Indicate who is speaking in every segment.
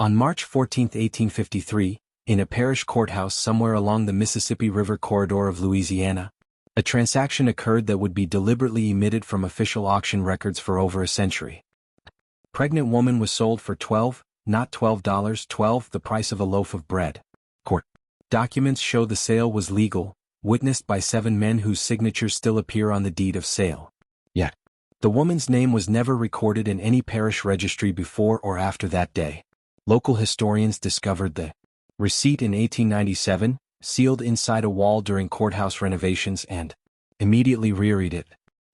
Speaker 1: On March 14, 1853, in a parish courthouse somewhere along the Mississippi River corridor of Louisiana, a transaction occurred that would be deliberately omitted from official auction records for over a century. A pregnant woman was sold for not $12, the price of a loaf of bread. Court documents show the sale was legal, witnessed by 7 men whose signatures still appear on the deed of sale. Yet, the woman's name was never recorded in any parish registry before or after that day. Local historians discovered the receipt in 1897, sealed inside a wall during courthouse renovations, and immediately reread it.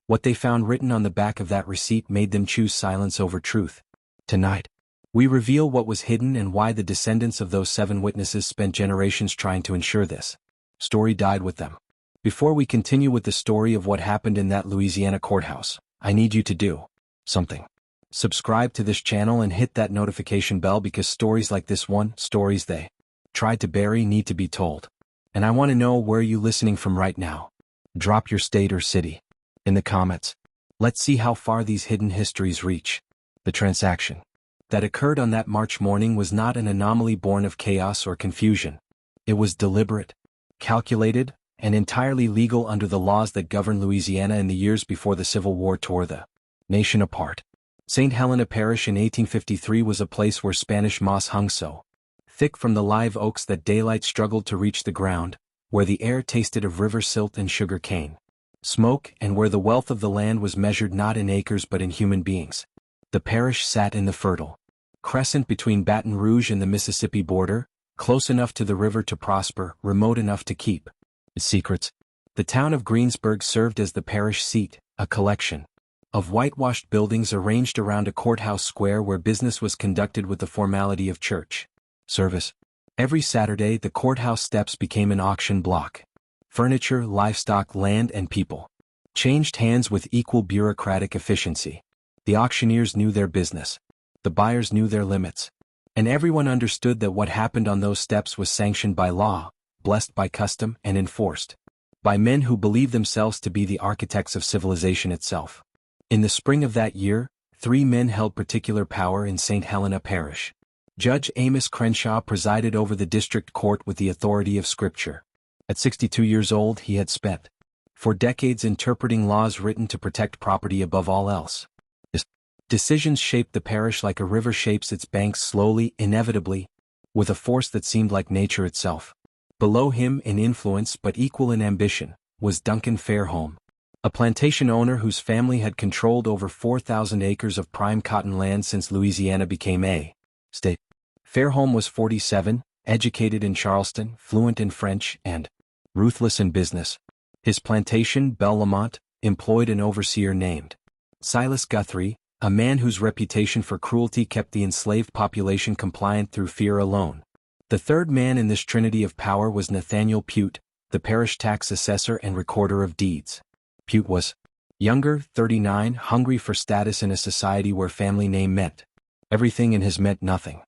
Speaker 1: What they found written on the back of that receipt made them choose silence over truth. Tonight, we reveal what was hidden and why the descendants of those 7 witnesses spent generations trying to ensure this story died with them. Before we continue with the story of what happened in that Louisiana courthouse, I need you to do something. Subscribe to this channel and hit that notification bell, because stories like this one, stories they tried to bury, need to be told. And I want to know where you're listening from right now. Drop your state or city in the comments. Let's see how far these hidden histories reach. The transaction that occurred on that March morning was not an anomaly born of chaos or confusion. It was deliberate, calculated, and entirely legal under the laws that governed Louisiana in the years before the Civil War tore the nation apart. St. Helena Parish in 1853 was a place where Spanish moss hung so thick from the live oaks that daylight struggled to reach the ground, where the air tasted of river silt and sugar cane smoke, and where the wealth of the land was measured not in acres but in human beings. The parish sat in the fertile crescent between Baton Rouge and the Mississippi border, close enough to the river to prosper, remote enough to keep its secrets. The town of Greensburg served as the parish seat, a collection of whitewashed buildings arranged around a courthouse square where business was conducted with the formality of church service. Every Saturday, the courthouse steps became an auction block. Furniture, livestock, land, and people changed hands with equal bureaucratic efficiency. The auctioneers knew their business. The buyers knew their limits. And everyone understood that what happened on those steps was sanctioned by law, blessed by custom, and enforced by men who believed themselves to be the architects of civilization itself. In the spring of that year, 3 men held particular power in St. Helena Parish. Judge Amos Crenshaw presided over the district court with the authority of Scripture. At 62 years old, he had spent 4 decades interpreting laws written to protect property above all else. His decisions shaped the parish like a river shapes its banks slowly, inevitably, with a force that seemed like nature itself. Below him in influence but equal in ambition was Duncan Fairholme, a plantation owner whose family had controlled over 4,000 acres of prime cotton land since Louisiana became a state. Fairholme was 47, educated in Charleston, fluent in French, and ruthless in business. His plantation, Belle Lamont, employed an overseer named Silas Guthrie, a man whose reputation for cruelty kept the enslaved population compliant through fear alone. The third man in this trinity of power was Nathaniel Pute, the parish tax assessor and recorder of deeds. Pute was younger, 39, hungry for status in a society where family name meant everything and his meant nothing.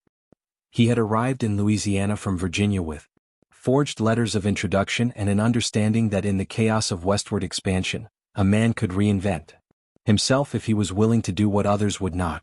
Speaker 1: He had arrived in Louisiana from Virginia with forged letters of introduction and an understanding that in the chaos of westward expansion, a man could reinvent himself if he was willing to do what others would not.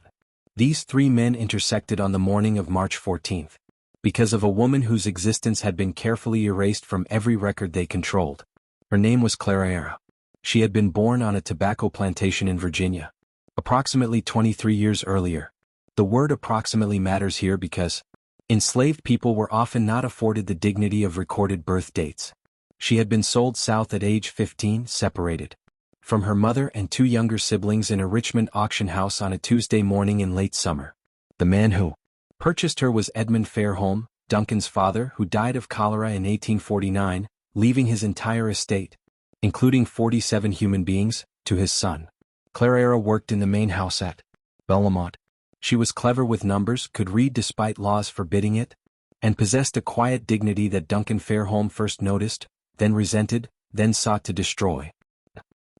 Speaker 1: These 3 men intersected on the morning of March 14th, because of a woman whose existence had been carefully erased from every record they controlled. Her name was Clara. She had been born on a tobacco plantation in Virginia, approximately 23 years earlier. The word approximately matters here because enslaved people were often not afforded the dignity of recorded birth dates. She had been sold south at age 15, separated from her mother and 2 younger siblings in a Richmond auction house on a Tuesday morning in late summer. The man who purchased her was Edmund Fairholme, Duncan's father, who died of cholera in 1849, leaving his entire estate, including 47 human beings, to his son. Clara worked in the main house at Belle Lamont. She was clever with numbers, could read despite laws forbidding it, and possessed a quiet dignity that Duncan Fairholme first noticed, then resented, then sought to destroy.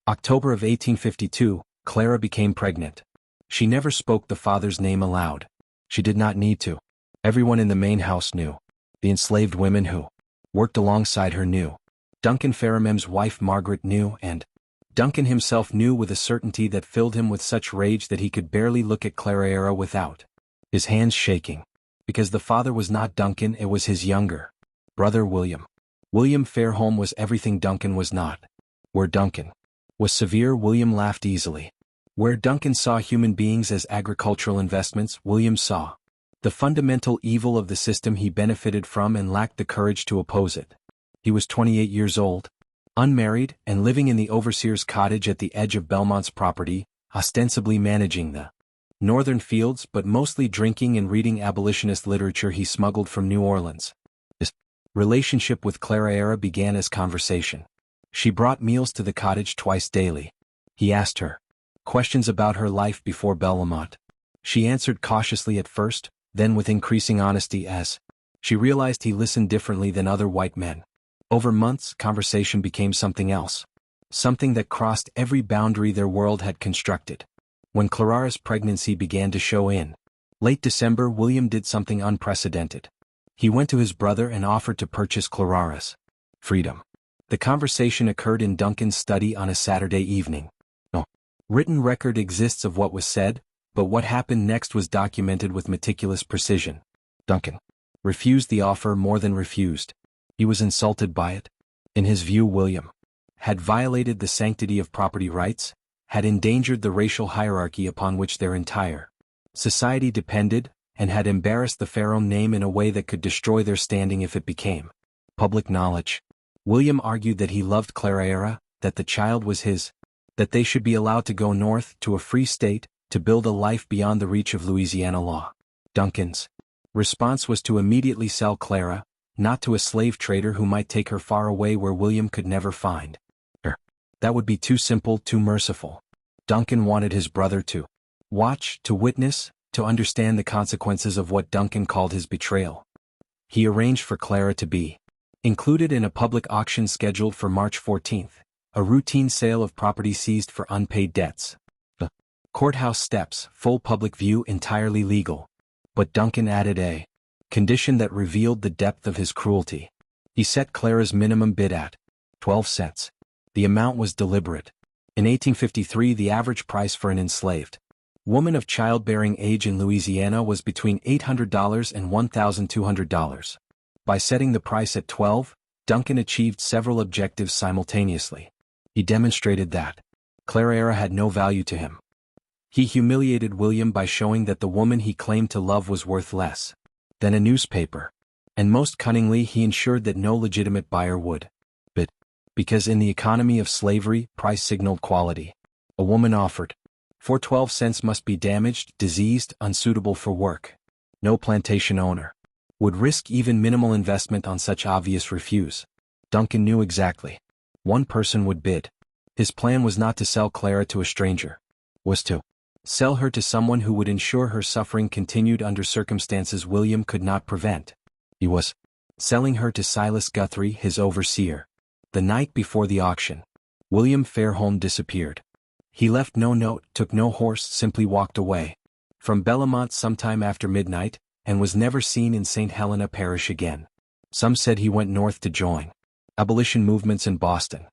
Speaker 1: October of 1852, Clara became pregnant. She never spoke the father's name aloud. She did not need to. Everyone in the main house knew. The enslaved women who worked alongside her knew. Duncan Fairholme's wife Margaret knew, and Duncan himself knew with a certainty that filled him with such rage that he could barely look at Clara without his hands shaking. Because the father was not Duncan, it was his younger brother William. William Fairholme was everything Duncan was not. Where Duncan was severe, William laughed easily. Where Duncan saw human beings as agricultural investments, William saw the fundamental evil of the system he benefited from and lacked the courage to oppose it. He was 28 years old, unmarried, and living in the overseer's cottage at the edge of Belmont's property, ostensibly managing the northern fields but mostly drinking and reading abolitionist literature he smuggled from New Orleans. His relationship with Clara Era began as conversation. She brought meals to the cottage twice daily. He asked her questions about her life before Belmont. She answered cautiously at first, then with increasing honesty as she realized he listened differently than other white men. Over months, conversation became something else. Something that crossed every boundary their world had constructed. When Clara's pregnancy began to show in late December, William did something unprecedented. He went to his brother and offered to purchase Clara's freedom. The conversation occurred in Duncan's study on a Saturday evening. No written record exists of what was said, but what happened next was documented with meticulous precision. Duncan refused the offer, more than refused. He was insulted by it. In his view, William had violated the sanctity of property rights, had endangered the racial hierarchy upon which their entire society depended, and had embarrassed the Fairholme name in a way that could destroy their standing if it became public knowledge. William argued that he loved Clara Era, that the child was his, that they should be allowed to go north to a free state, to build a life beyond the reach of Louisiana law. Duncan's response was to immediately sell Clara, not to a slave trader who might take her far away where William could never find her. That would be too simple, too merciful. Duncan wanted his brother to watch, to witness, to understand the consequences of what Duncan called his betrayal. He arranged for Clara to be included in a public auction scheduled for March 14, a routine sale of property seized for unpaid debts. The courthouse steps, full public view, entirely legal. But Duncan added a condition that revealed the depth of his cruelty. He set Clara's minimum bid at 12 cents. The amount was deliberate. In 1853, the average price for an enslaved woman of childbearing age in Louisiana was between $800 and $1,200. By setting the price at 12, Duncan achieved several objectives simultaneously. He demonstrated that Clara Era had no value to him. He humiliated William by showing that the woman he claimed to love was worth less than a newspaper. And most cunningly, he ensured that no legitimate buyer would bid, because in the economy of slavery, price signaled quality. A woman offered for 12 cents must be damaged, diseased, unsuitable for work. No plantation owner would risk even minimal investment on such obvious refuse. Duncan knew exactly. One person would bid. His plan was not to sell Clara to a stranger. Was to sell her to someone who would ensure her suffering continued under circumstances William could not prevent. He was selling her to Silas Guthrie, his overseer. The night before the auction, William Fairholme disappeared. He left no note, took no horse, simply walked away from Belmont sometime after midnight, and was never seen in St. Helena Parish again. Some said he went north to join abolition movements in Boston.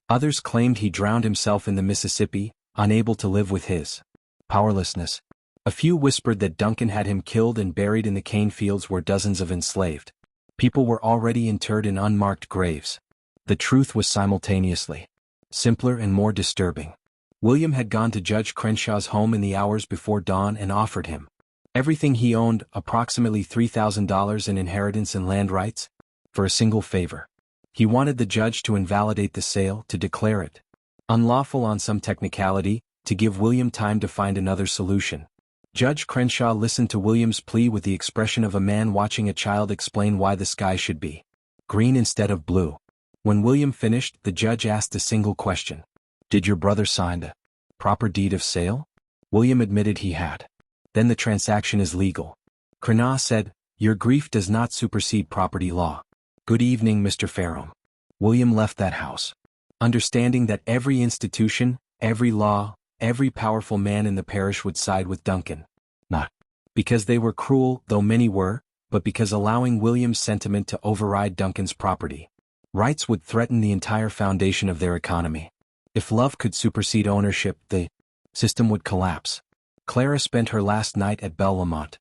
Speaker 1: Others claimed he drowned himself in the Mississippi, unable to live with his powerlessness. A few whispered that Duncan had him killed and buried in the cane fields where dozens of enslaved people were already interred in unmarked graves. The truth was simultaneously simpler and more disturbing. William had gone to Judge Crenshaw's home in the hours before dawn and offered him everything he owned, approximately $3,000 in inheritance and land rights, for a single favor. He wanted the judge to invalidate the sale, to declare it unlawful on some technicality, to give William time to find another solution. Judge Crenshaw listened to William's plea with the expression of a man watching a child explain why the sky should be green instead of blue. When William finished, the judge asked a single question. Did your brother sign a proper deed of sale? William admitted he had. Then the transaction is legal. Crennaugh said, your grief does not supersede property law. Good evening, Mr. Fairholme. William left that house, understanding that every institution, every law, every powerful man in the parish would side with Duncan. Not because they were cruel, though many were, but because allowing William's sentiment to override Duncan's property rights would threaten the entire foundation of their economy. If love could supersede ownership, the system would collapse. Clara spent her last night at Belmont.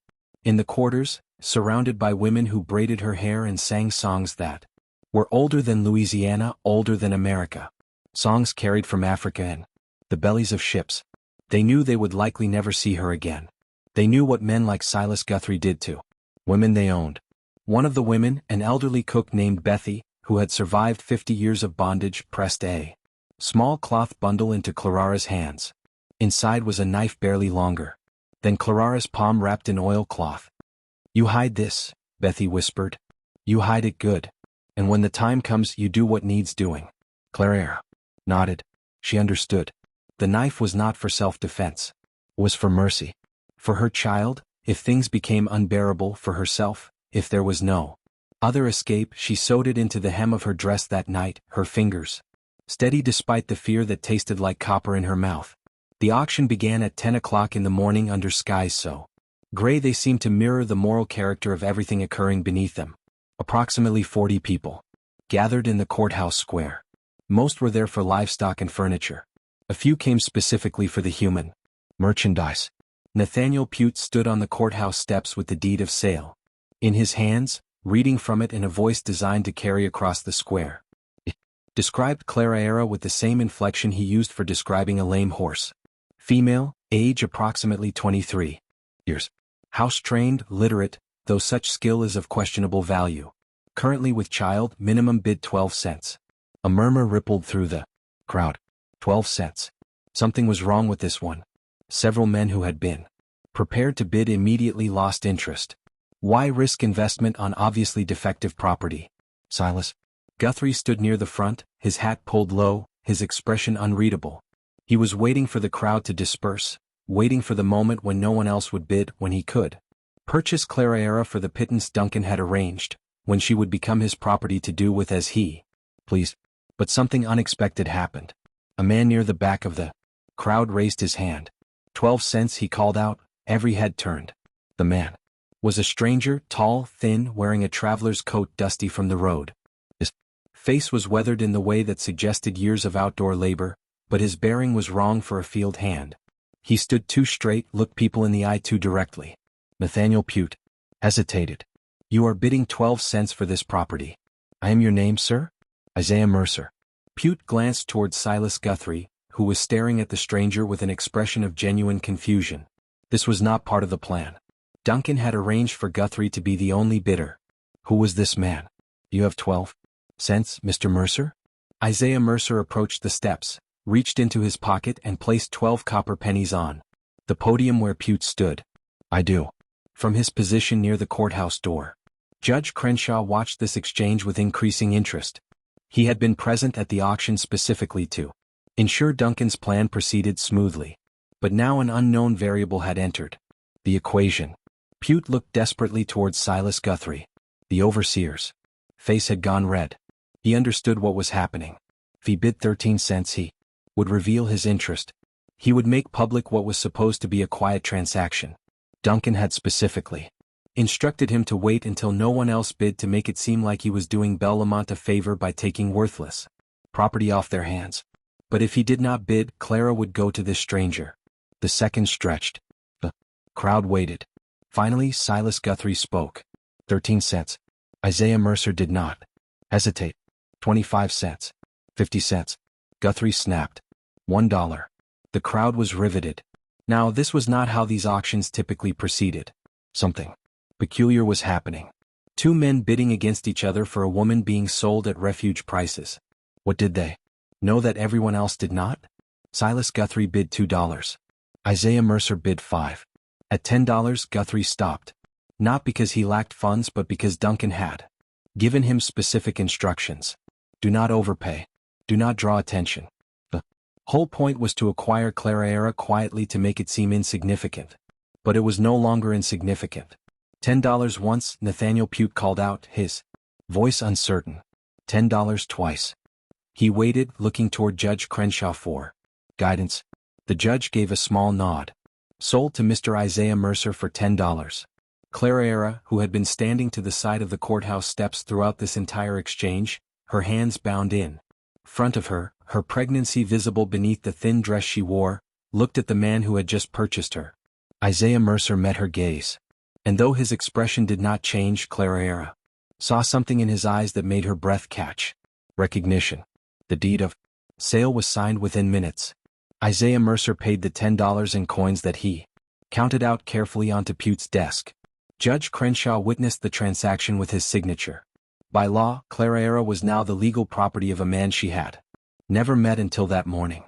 Speaker 1: In the quarters, surrounded by women who braided her hair and sang songs that were older than Louisiana, older than America. Songs carried from Africa and the bellies of ships. They knew they would likely never see her again. They knew what men like Silas Guthrie did to women they owned. One of the women, an elderly cook named Bethy, who had survived 50 years of bondage, pressed a small cloth bundle into Clarara's hands. Inside was a knife barely longer than Clarara's palm wrapped in oilcloth. "You hide this," Bethy whispered. "You hide it good. And when the time comes you do what needs doing." Clarara nodded. She understood. The knife was not for self-defense. It was for mercy. For her child, if things became unbearable, for herself, if there was no other escape. She sewed it into the hem of her dress that night, her fingers steady despite the fear that tasted like copper in her mouth. The auction began at 10 o'clock in the morning under skies so gray they seemed to mirror the moral character of everything occurring beneath them. Approximately 40 people gathered in the courthouse square. Most were there for livestock and furniture. A few came specifically for the human merchandise. Nathaniel Pute stood on the courthouse steps with the deed of sale in his hands, reading from it in a voice designed to carry across the square. It described Clarara with the same inflection he used for describing a lame horse. Female, age approximately 23 years. House-trained, literate, though such skill is of questionable value. Currently with child, minimum bid 12 cents. A murmur rippled through the crowd. 12 cents. Something was wrong with this one. Several men who had been prepared to bid immediately lost interest. Why risk investment on obviously defective property? Silas Guthrie stood near the front, his hat pulled low, his expression unreadable. He was waiting for the crowd to disperse, waiting for the moment when no one else would bid, when he could purchase Clarara for the pittance Duncan had arranged, when she would become his property to do with as he pleased. But something unexpected happened. A man near the back of the crowd raised his hand. 12 cents, he called out. Every head turned. The man was a stranger, tall, thin, wearing a traveler's coat dusty from the road. His face was weathered in the way that suggested years of outdoor labor, but his bearing was wrong for a field hand. He stood too straight, looked people in the eye too directly. Nathaniel Pute hesitated. "You are bidding 12 cents for this property. I am your name, sir?" "Isaiah Mercer." Pute glanced toward Silas Guthrie, who was staring at the stranger with an expression of genuine confusion. This was not part of the plan. Duncan had arranged for Guthrie to be the only bidder. Who was this man? "You have 12 cents, Mr. Mercer?" Isaiah Mercer approached the steps, reached into his pocket and placed 12 copper pennies on the podium where Pute stood. "I do." From his position near the courthouse door, Judge Crenshaw watched this exchange with increasing interest. He had been present at the auction specifically to ensure Duncan's plan proceeded smoothly. But now an unknown variable had entered the equation. Pute looked desperately towards Silas Guthrie. The overseer's face had gone red. He understood what was happening. If he bid 13 cents he would reveal his interest. He would make public what was supposed to be a quiet transaction. Duncan had specifically instructed him to wait until no one else bid to make it seem like he was doing Bellamont a favor by taking worthless property off their hands. But if he did not bid, Clara would go to this stranger. The seconds stretched. The crowd waited. Finally, Silas Guthrie spoke. 13 cents. Isaiah Mercer did not hesitate. 25 cents. 50 cents. Guthrie snapped. $1. The crowd was riveted. Now, this was not how these auctions typically proceeded. Something peculiar was happening. Two men bidding against each other for a woman being sold at refuge prices. What did they know that everyone else did not? Silas Guthrie bid $2. Isaiah Mercer bid $5. At $10, Guthrie stopped. Not because he lacked funds but because Duncan had given him specific instructions. Do not overpay. Do not draw attention. The whole point was to acquire Clarara quietly to make it seem insignificant. But it was no longer insignificant. $10 once, Nathaniel Pute called out, his voice uncertain. $10 twice. He waited, looking toward Judge Crenshaw for guidance. The judge gave a small nod. Sold to Mr. Isaiah Mercer for $10. Clarara, who had been standing to the side of the courthouse steps throughout this entire exchange, her hands bound in front of her, her pregnancy visible beneath the thin dress she wore, looked at the man who had just purchased her. Isaiah Mercer met her gaze. And though his expression did not change, Clara saw something in his eyes that made her breath catch. Recognition. The deed of sale was signed within minutes. Isaiah Mercer paid the $10 in coins that he counted out carefully onto Pute's desk. Judge Crenshaw witnessed the transaction with his signature. By law, Clara was now the legal property of a man she had never met until that morning.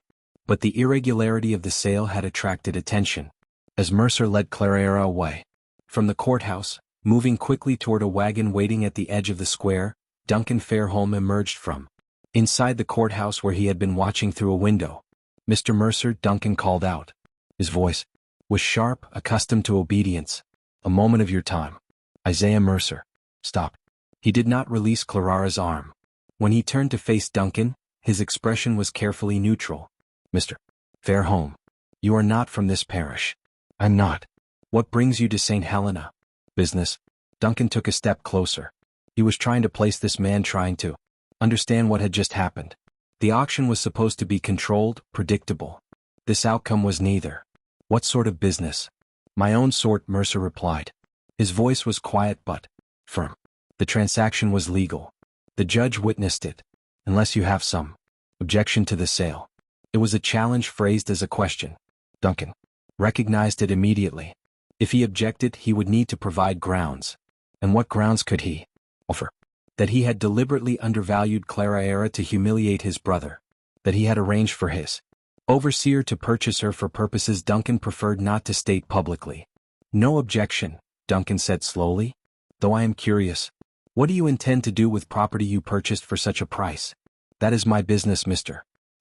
Speaker 1: But the irregularity of the sale had attracted attention. As Mercer led Clara away from the courthouse, moving quickly toward a wagon waiting at the edge of the square, Duncan Fairholme emerged from inside the courthouse where he had been watching through a window. "Mr. Mercer," Duncan called out. His voice was sharp, accustomed to obedience. "A moment of your time." Isaiah Mercer stopped. He did not release Clara's arm. When he turned to face Duncan, his expression was carefully neutral. "Mr. Fairholme, you are not from this parish." "I'm not." "What brings you to St. Helena?" "Business." Duncan took a step closer. He was trying to place this man trying to understand what had just happened. The auction was supposed to be controlled, predictable. This outcome was neither. "What sort of business?" "My own sort," Mercer replied. His voice was quiet but firm. "The transaction was legal. The judge witnessed it. Unless you have some objection to the sale." It was a challenge phrased as a question. Duncan recognized it immediately. If he objected, he would need to provide grounds. And what grounds could he offer? That he had deliberately undervalued Clara to humiliate his brother. That he had arranged for his overseer to purchase her for purposes Duncan preferred not to state publicly. "No objection," Duncan said slowly. "Though I am curious. What do you intend to do with property you purchased for such a price?" "That is my business, Mr.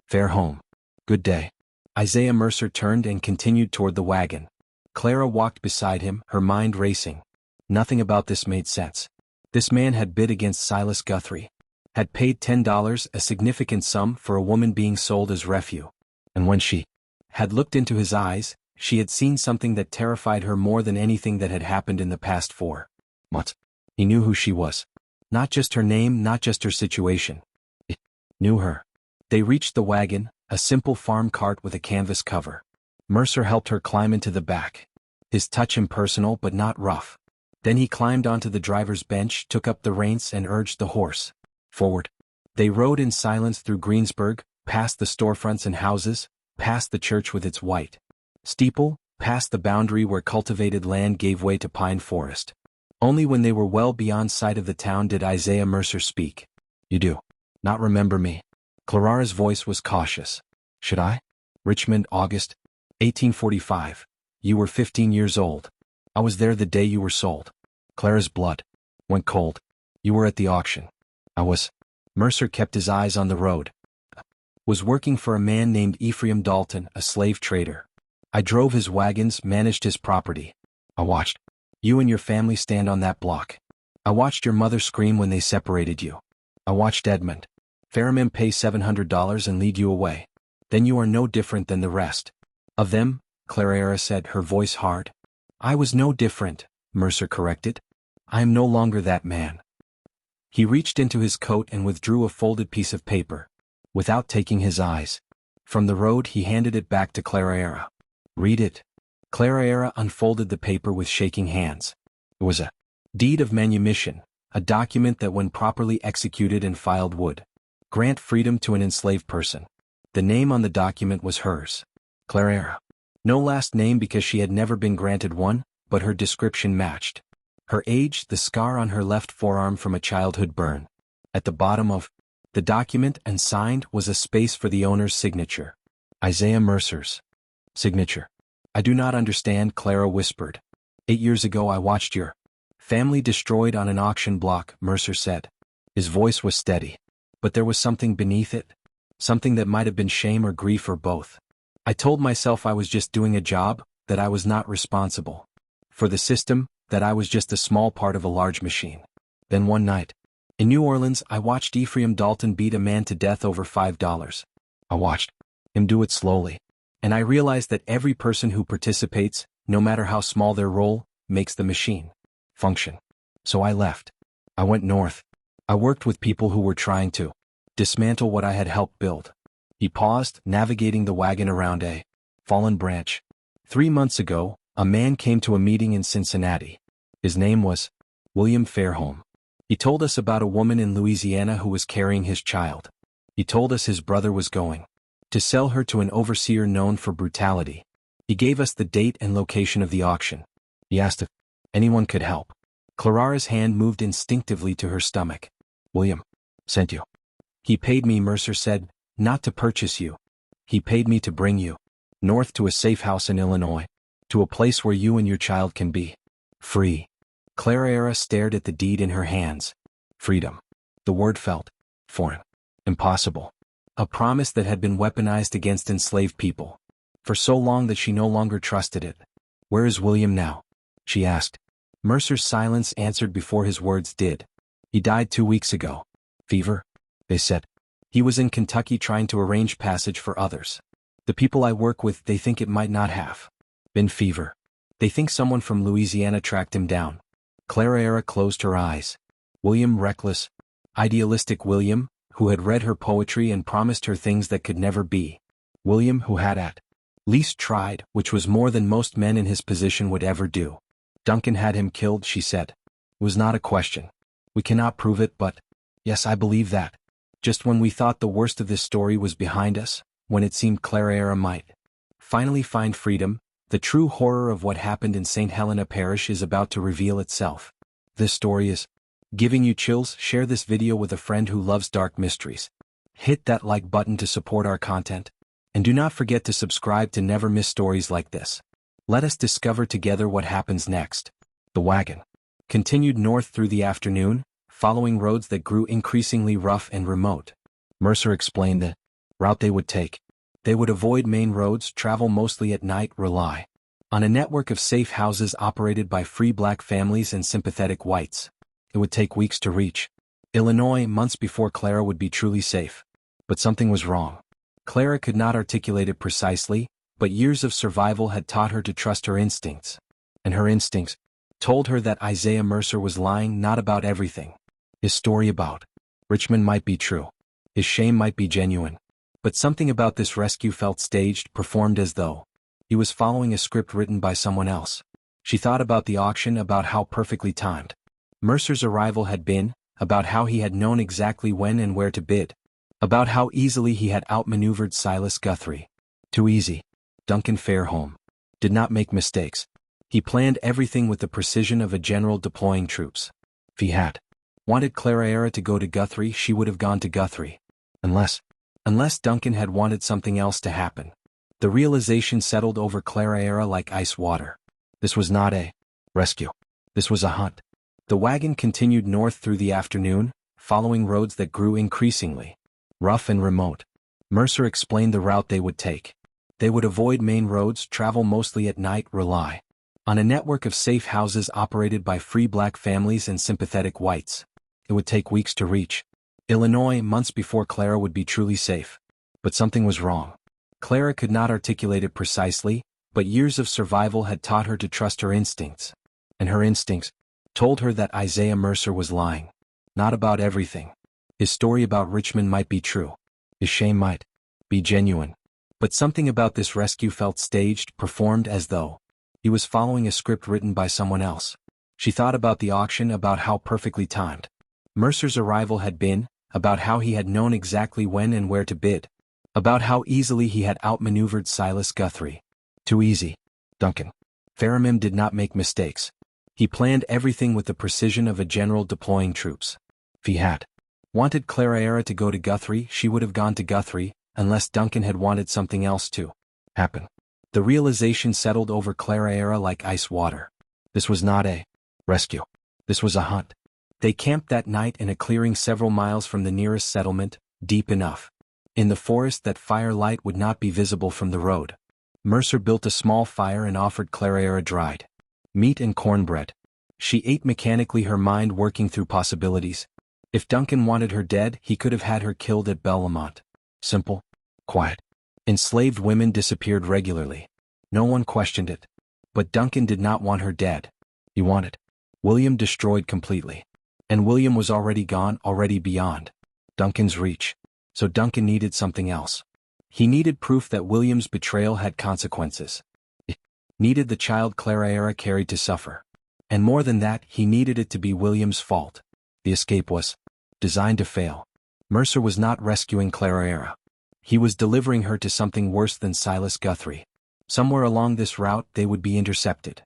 Speaker 1: Fairholme. Good day." Isaiah Mercer turned and continued toward the wagon. Clara walked beside him, her mind racing. Nothing about this made sense. This man had bid against Silas Guthrie. Had paid $10, a significant sum, for a woman being sold as refuse. And when she had looked into his eyes, she had seen something that terrified her more than anything that had happened in the past 4 months. He knew who she was. Not just her name, not just her situation. He knew her. They reached the wagon, a simple farm cart with a canvas cover. Mercer helped her climb into the back. His touch impersonal but not rough. Then he climbed onto the driver's bench, took up the reins and urged the horse forward. They rode in silence through Greensburg, past the storefronts and houses, past the church with its white steeple, past the boundary where cultivated land gave way to pine forest. Only when they were well beyond sight of the town did Isaiah Mercer speak. "You do not remember me?" Clara's voice was cautious. "Should I?" "Richmond, August 1845. You were 15 years old. I was there the day you were sold." Clara's blood went cold. "You were at the auction." "I was." Mercer kept his eyes on the road. "Was working for a man named Ephraim Dalton, a slave trader. I drove his wagons, managed his property. I watched you and your family stand on that block. I watched your mother scream when they separated you. I watched Edmund Fairholme pay $700 and lead you away. Then you are no different than the rest of them," Clara said, her voice hard. "I was no different," Mercer corrected. "I am no longer that man." He reached into his coat and withdrew a folded piece of paper. Without taking his eyes from the road, he handed it back to Clara. "Read it." Clara unfolded the paper with shaking hands. It was a deed of manumission, a document that when properly executed and filed would grant freedom to an enslaved person. The name on the document was hers. Clara. No last name because she had never been granted one, but her description matched. Her age, the scar on her left forearm from a childhood burn. At the bottom of the document and signed was a space for the owner's signature. Isaiah Mercer's signature. "I do not understand," Clara whispered. 8 years ago I watched your family destroyed on an auction block," Mercer said. His voice was steady. But there was something beneath it. Something that might have been shame or grief or both. "I told myself I was just doing a job, that I was not responsible for the system, that I was just a small part of a large machine. Then one night, in New Orleans, I watched Ephraim Dalton beat a man to death over $5. I watched him do it slowly. And I realized that every person who participates, no matter how small their role, makes the machine function. So I left. I went north. I worked with people who were trying to dismantle what I had helped build." He paused, navigating the wagon around a fallen branch. 3 months ago, a man came to a meeting in Cincinnati. His name was William Fairholme. He told us about a woman in Louisiana who was carrying his child. He told us his brother was going to sell her to an overseer known for brutality. He gave us the date and location of the auction. He asked if anyone could help. Clarara's hand moved instinctively to her stomach. William sent you. He paid me, Mercer said, not to purchase you. He paid me to bring you north to a safe house in Illinois, to a place where you and your child can be free. Clarara stared at the deed in her hands. Freedom. The word felt foreign. Impossible. A promise that had been weaponized against enslaved people for so long that she no longer trusted it. Where is William now? She asked. Mercer's silence answered before his words did. He died 2 weeks ago. Fever? They said. He was in Kentucky trying to arrange passage for others. The people I work with, they think it might not have been fever. They think someone from Louisiana tracked him down. Clarara closed her eyes. William, reckless, idealistic William, who had read her poetry and promised her things that could never be. William, who had at least tried, which was more than most men in his position would ever do. Duncan had him killed, she said. It was not a question. We cannot prove it, but yes, I believe that. Just when we thought the worst of this story was behind us, when it seemed Clarara might finally find freedom, the true horror of what happened in St. Helena Parish is about to reveal itself. This story is giving you chills. Share this video with a friend who loves dark mysteries. Hit that like button to support our content. And do not forget to subscribe to never miss stories like this. Let us discover together what happens next. The wagon continued north through the afternoon, following roads that grew increasingly rough and remote. Mercer explained the route they would take. They would avoid main roads, travel mostly at night, rely on a network of safe houses operated by free black families and sympathetic whites. It would take weeks to reach Illinois, months before Clara would be truly safe. But something was wrong. Clara could not articulate it precisely, but years of survival had taught her to trust her instincts. And her instincts told her that Isaiah Mercer was lying, not about everything. His story about Richmond might be true. His shame might be genuine. But something about this rescue felt staged, performed as though he was following a script written by someone else. She thought about the auction, about how perfectly timed Mercer's arrival had been, about how he had known exactly when and where to bid, about how easily he had outmaneuvered Silas Guthrie. Too easy. Duncan Fairholme did not make mistakes. He planned everything with the precision of a general deploying troops. If he had wanted Clarara to go to Guthrie, she would have gone to Guthrie. Unless Duncan had wanted something else to happen. The realization settled over Clarara like ice water. This was not a rescue. This was a hunt. The wagon continued north through the afternoon, following roads that grew increasingly rough and remote. Mercer explained the route they would take. They would avoid main roads, travel mostly at night, rely on a network of safe houses operated by free black families and sympathetic whites. It would take weeks to reach Illinois, months before Clara would be truly safe. But something was wrong. Clara could not articulate it precisely, but years of survival had taught her to trust her instincts. And her instincts told her that Isaiah Mercer was lying. Not about everything. His story about Richmond might be true. His shame might be genuine. But something about this rescue felt staged, performed as though he was following a script written by someone else. She thought about the auction, about how perfectly timed Mercer's arrival had been, about how he had known exactly when and where to bid, about how easily he had outmaneuvered Silas Guthrie. Too easy. Duncan Fairholme did not make mistakes. He planned everything with the precision of a general deploying troops. If he had wanted Clarara to go to Guthrie, she would have gone to Guthrie, unless Duncan had wanted something else to happen. The realization settled over Clarara like ice water. This was not a rescue. This was a hunt. They camped that night in a clearing several miles from the nearest settlement, deep enough in the forest that firelight would not be visible from the road. Mercer built a small fire and offered Clarara dried meat and cornbread. She ate mechanically, her mind working through possibilities. If Duncan wanted her dead, he could have had her killed at Bellamont. Simple. Quiet. Enslaved women disappeared regularly. No one questioned it. But Duncan did not want her dead. He wanted William destroyed completely. And William was already gone, already beyond Duncan's reach. So Duncan needed something else. He needed proof that William's betrayal had consequences. He needed the child Clarara carried to suffer. And more than that, he needed it to be William's fault. The escape was designed to fail. Mercer was not rescuing Clara. He was delivering her to something worse than Silas Guthrie. Somewhere along this route they would be intercepted.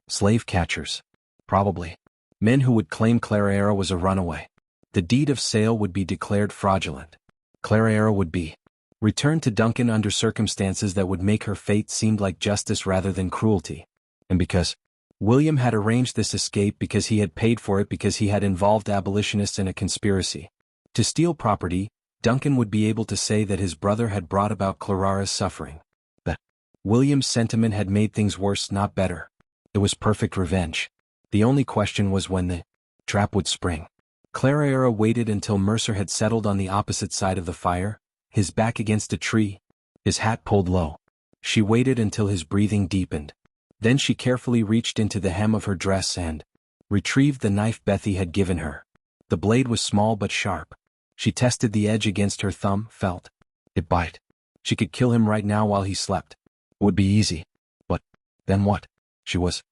Speaker 1: Slave catchers. Probably. Men who would claim Clara was a runaway. The deed of sale would be declared fraudulent. Clara would be returned to Duncan under circumstances that would make her fate seem like justice rather than cruelty. And because William had arranged this escape, because he had paid for it, because he had involved abolitionists in a conspiracy to steal property, Duncan would be able to say that his brother had brought about Clara's suffering. That William's sentiment had made things worse, not better. It was perfect revenge. The only question was when the trap would spring. Clara waited until Mercer had settled on the opposite side of the fire, his back against a tree, his hat pulled low. She waited until his breathing deepened. Then she carefully reached into the hem of her dress and retrieved the knife Bethy had given her. The blade was small but sharp. She tested the edge against her thumb, felt it bite. She could kill him right now while he slept. It would be easy. But then what? She was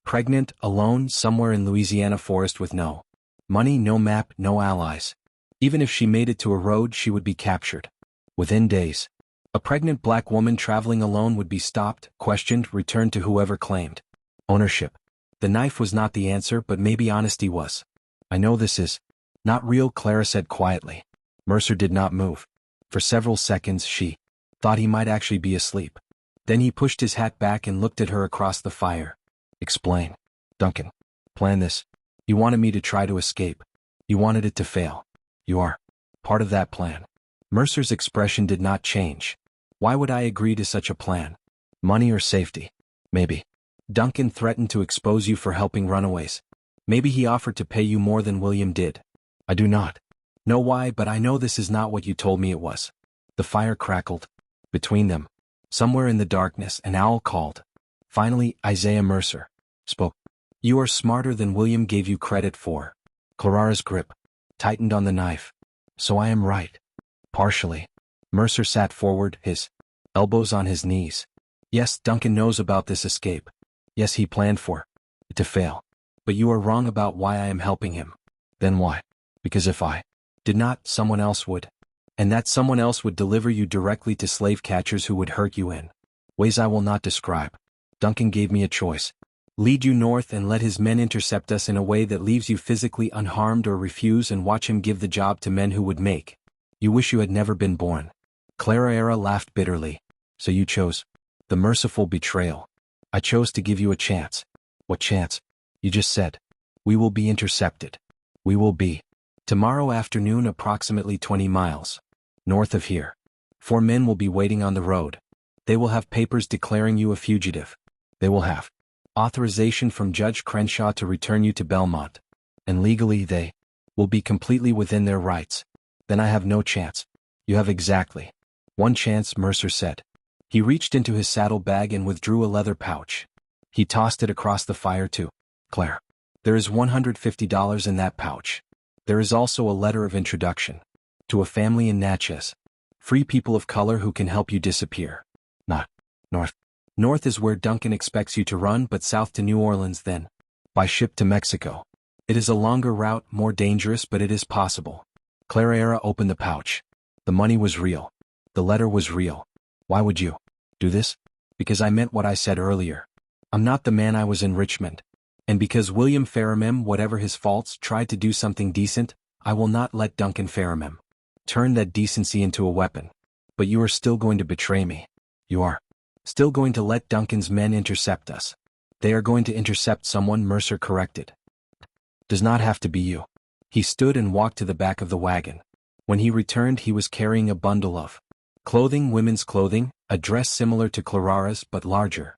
Speaker 1: pregnant, alone, somewhere in Louisiana forest with no money, no map, no allies. Even if she made it to a road, she would be captured. Within days, a pregnant black woman traveling alone would be stopped, questioned, returned to whoever claimed ownership. The knife was not the answer, but maybe honesty was. I know this is not real, Clara said quietly. Mercer did not move. For several seconds she thought he might actually be asleep. Then he pushed his hat back and looked at her across the fire. Explain. Duncan. Plan this. You wanted me to try to escape. You wanted it to fail. You are part of that plan. Mercer's expression did not change. Why would I agree to such a plan? Money or safety? Maybe. Duncan threatened to expose you for helping runaways. Maybe he offered to pay you more than William did. I do not know why, but I know this is not what you told me it was. The fire crackled between them. Somewhere in the darkness, an owl called. Finally, Isaiah Mercer spoke. You are smarter than William gave you credit for. Clara's grip tightened on the knife. So I am right. Partially. Mercer sat forward, his elbows on his knees. Yes, Duncan knows about this escape. Yes, he planned for it to fail. But you are wrong about why I am helping him. Then why? Because if I did not, someone else would. And that someone else would deliver you directly to slave catchers who would hurt you in ways I will not describe. Duncan gave me a choice. Lead you north and let his men intercept us in a way that leaves you physically unharmed, or refuse and watch him give the job to men who would make you wish you had never been born. Clara laughed bitterly. So you chose the merciful betrayal. I chose to give you a chance. What chance? You just said. We will be intercepted. We will be. Tomorrow afternoon, approximately 20 miles north of here. 4 men will be waiting on the road. They will have papers declaring you a fugitive. They will have authorization from Judge Crenshaw to return you to Belmont. And legally they will be completely within their rights. Then I have no chance. You have exactly one chance, Mercer said. He reached into his saddlebag and withdrew a leather pouch. He tossed it across the fire to Claire. There is $150 in that pouch. There is also a letter of introduction to a family in Natchez. Free people of color who can help you disappear. Not north. North is where Duncan expects you to run, but south to New Orleans, then by ship to Mexico. It is a longer route, more dangerous, but it is possible. Clara opened the pouch. The money was real. The letter was real. Why would you do this? Because I meant what I said earlier. I'm not the man I was in Richmond. And because William Fairmem, whatever his faults, tried to do something decent, I will not let Duncan Fairmem turn that decency into a weapon. But you are still going to betray me. You are still going to let Duncan's men intercept us. They are going to intercept someone, Mercer corrected. Does not have to be you. He stood and walked to the back of the wagon. When he returned, he was carrying a bundle of clothing, women's clothing, a dress similar to Clara's but larger.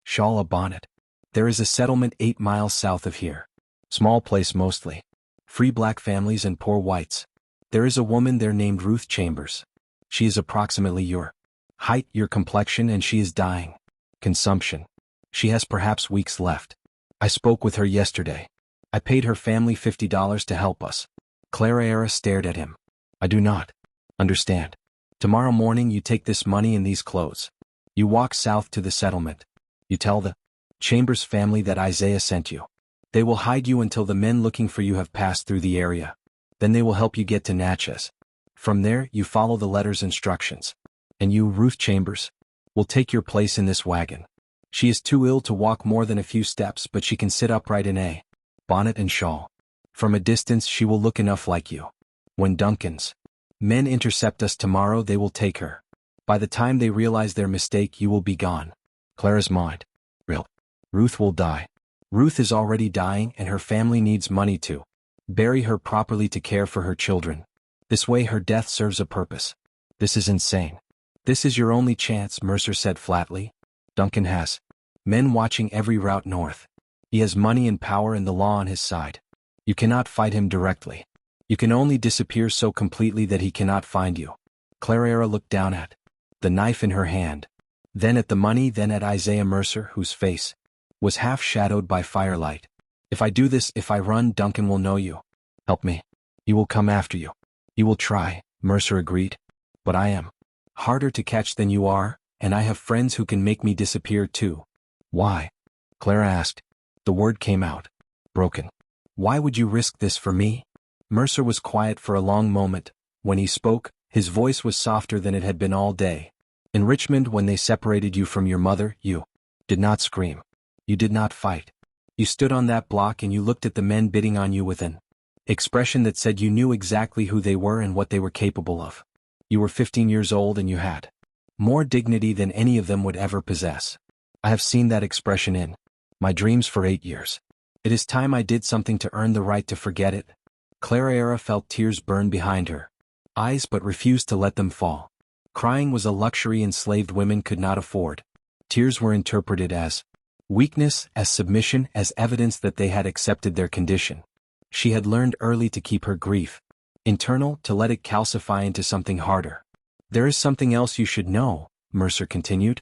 Speaker 1: Shawl, a bonnet. There is a settlement 8 miles south of here. Small place mostly. Free black families and poor whites. There is a woman there named Ruth Chambers. She is approximately your height, your complexion, and she is dying. Consumption. She has perhaps weeks left. I spoke with her yesterday. I paid her family $50 to help us. Clara stared at him. I do not understand. Tomorrow morning you take this money and these clothes. You walk south to the settlement. You tell the Chambers family that Isaiah sent you. They will hide you until the men looking for you have passed through the area. Then they will help you get to Natchez. From there, you follow the letter's instructions. And you, Ruth Chambers, will take your place in this wagon. She is too ill to walk more than a few steps, but she can sit upright in a bonnet and shawl. From a distance she will look enough like you. When Duncan's men intercept us tomorrow, they will take her. By the time they realize their mistake, you will be gone. Clara's mind. Real. Ruth will die. Ruth is already dying, and her family needs money to bury her properly to care for her children. This way her death serves a purpose. This is insane. This is your only chance, Mercer said flatly. Duncan has men watching every route north. He has money and power and the law on his side. You cannot fight him directly. You can only disappear so completely that he cannot find you. Clara looked down at the knife in her hand, then at the money, then at Isaiah Mercer, whose face was half shadowed by firelight. If I do this, if I run, Duncan will know you. Help me. He will come after you. He will try, Mercer agreed. But I am harder to catch than you are, and I have friends who can make me disappear too. Why? Clara asked. The word came out. Broken. Why would you risk this for me? Mercer was quiet for a long moment. When he spoke, his voice was softer than it had been all day. In Richmond, when they separated you from your mother, you did not scream. You did not fight. You stood on that block and you looked at the men bidding on you with an expression that said you knew exactly who they were and what they were capable of. You were 15 years old and you had more dignity than any of them would ever possess. I have seen that expression in my dreams for 8 years. It is time I did something to earn the right to forget it. Clara felt tears burn behind her eyes but refused to let them fall. Crying was a luxury enslaved women could not afford. Tears were interpreted as weakness, as submission, as evidence that they had accepted their condition. She had learned early to keep her grief internal, to let it calcify into something harder. There is something else you should know, Mercer continued.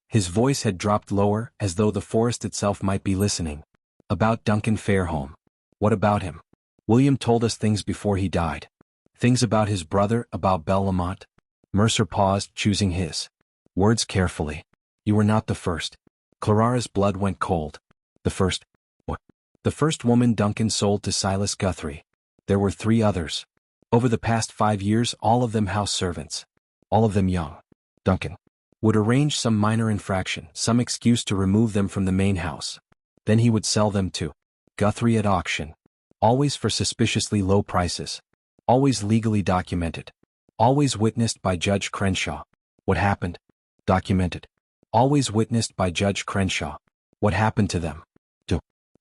Speaker 1: His voice had dropped lower, as though the forest itself might be listening. About Duncan Fairholme. What about him? William told us things before he died. Things about his brother, about Belle Lamont. Mercer paused, choosing his words carefully. You were not the first. Clara's blood went cold. The first? What? The first woman Duncan sold to Silas Guthrie. There were 3 others. Over the past 5 years, all of them house servants. All of them young. Duncan would arrange some minor infraction, some excuse to remove them from the main house. Then he would sell them to Guthrie at auction. Always for suspiciously low prices. Always legally documented. Always witnessed by Judge Crenshaw. What happened? Documented. Always witnessed by Judge Crenshaw. What happened to them?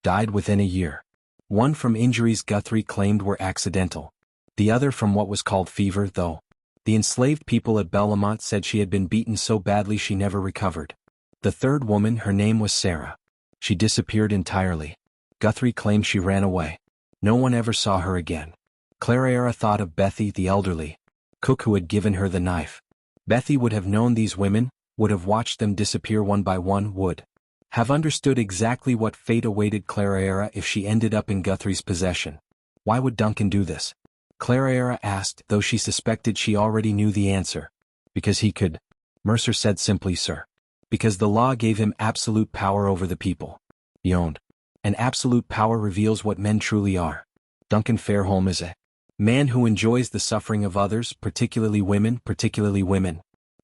Speaker 1: Died within a year. One from injuries Guthrie claimed were accidental. The other from what was called fever, though. The enslaved people at Belle Lamont said she had been beaten so badly she never recovered. The third woman, her name was Sarah. She disappeared entirely. Guthrie claimed she ran away. No one ever saw her again. Clara thought of Bethy, the elderly cook who had given her the knife. Bethy would have known these women, would have watched them disappear one by one, would have understood exactly what fate awaited Clara if she ended up in Guthrie's possession. Why would Duncan do this? Clara asked, though she suspected she already knew the answer. Because he could. Mercer said simply, sir. Because the law gave him absolute power over the people he owned. And absolute power reveals what men truly are. Duncan Fairholme is a man who enjoys the suffering of others, particularly women,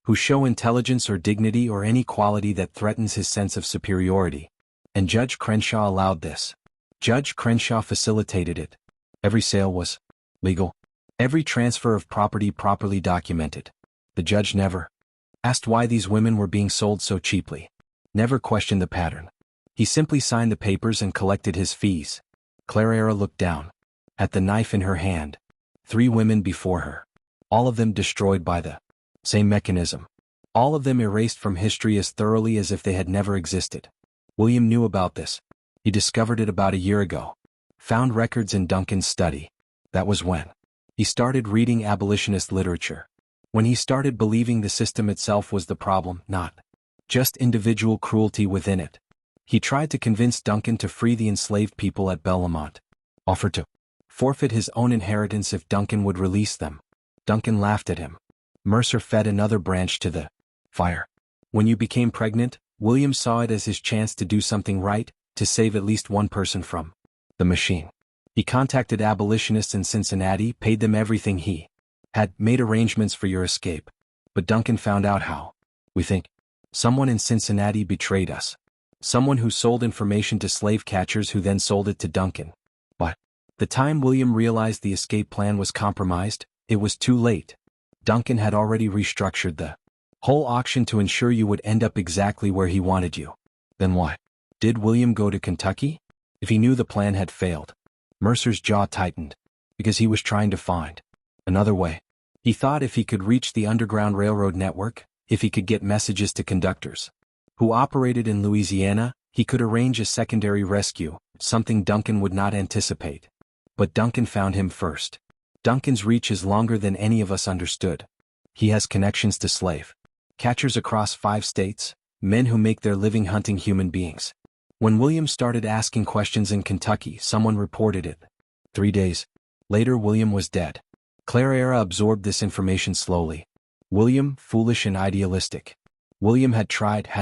Speaker 1: who show intelligence or dignity or any quality that threatens his sense of superiority. And Judge Crenshaw allowed this. Judge Crenshaw facilitated it. Every sale was legal. Every transfer of property properly documented. The judge never asked why these women were being sold so cheaply. Never questioned the pattern. He simply signed the papers and collected his fees. Clara looked down at the knife in her hand. 3 women before her. All of them destroyed by the same mechanism. All of them erased from history as thoroughly as if they had never existed. William knew about this. He discovered it about a year ago. Found records in Duncan's study. That was when he started reading abolitionist literature. When he started believing the system itself was the problem, not just individual cruelty within it. He tried to convince Duncan to free the enslaved people at Belle Lamont. Offered to forfeit his own inheritance if Duncan would release them. Duncan laughed at him. Mercer fed another branch to the fire. When you became pregnant, William saw it as his chance to do something right, to save at least one person from The machine. He contacted abolitionists in Cincinnati, paid them everything he had, made arrangements for your escape. But Duncan found out how. We think. Someone in Cincinnati betrayed us. Someone who sold information to slave catchers who then sold it to Duncan. But the time William realized the escape plan was compromised, it was too late. Duncan had already restructured the whole auction to ensure you would end up exactly where he wanted you. Then what? Did William go to Kentucky? If he knew the plan had failed. Mercer's jaw tightened, because he was trying to find another way. He thought if he could reach the Underground Railroad network, if he could get messages to conductors who operated in Louisiana, he could arrange a secondary rescue, something Duncan would not anticipate. But Duncan found him first. Duncan's reach is longer than any of us understood. He has connections to slave catchers across 5 states, men who make their living hunting human beings. When William started asking questions in Kentucky, someone reported it. 3 days later, William was dead. Clara absorbed this information slowly. William, foolish and idealistic. William had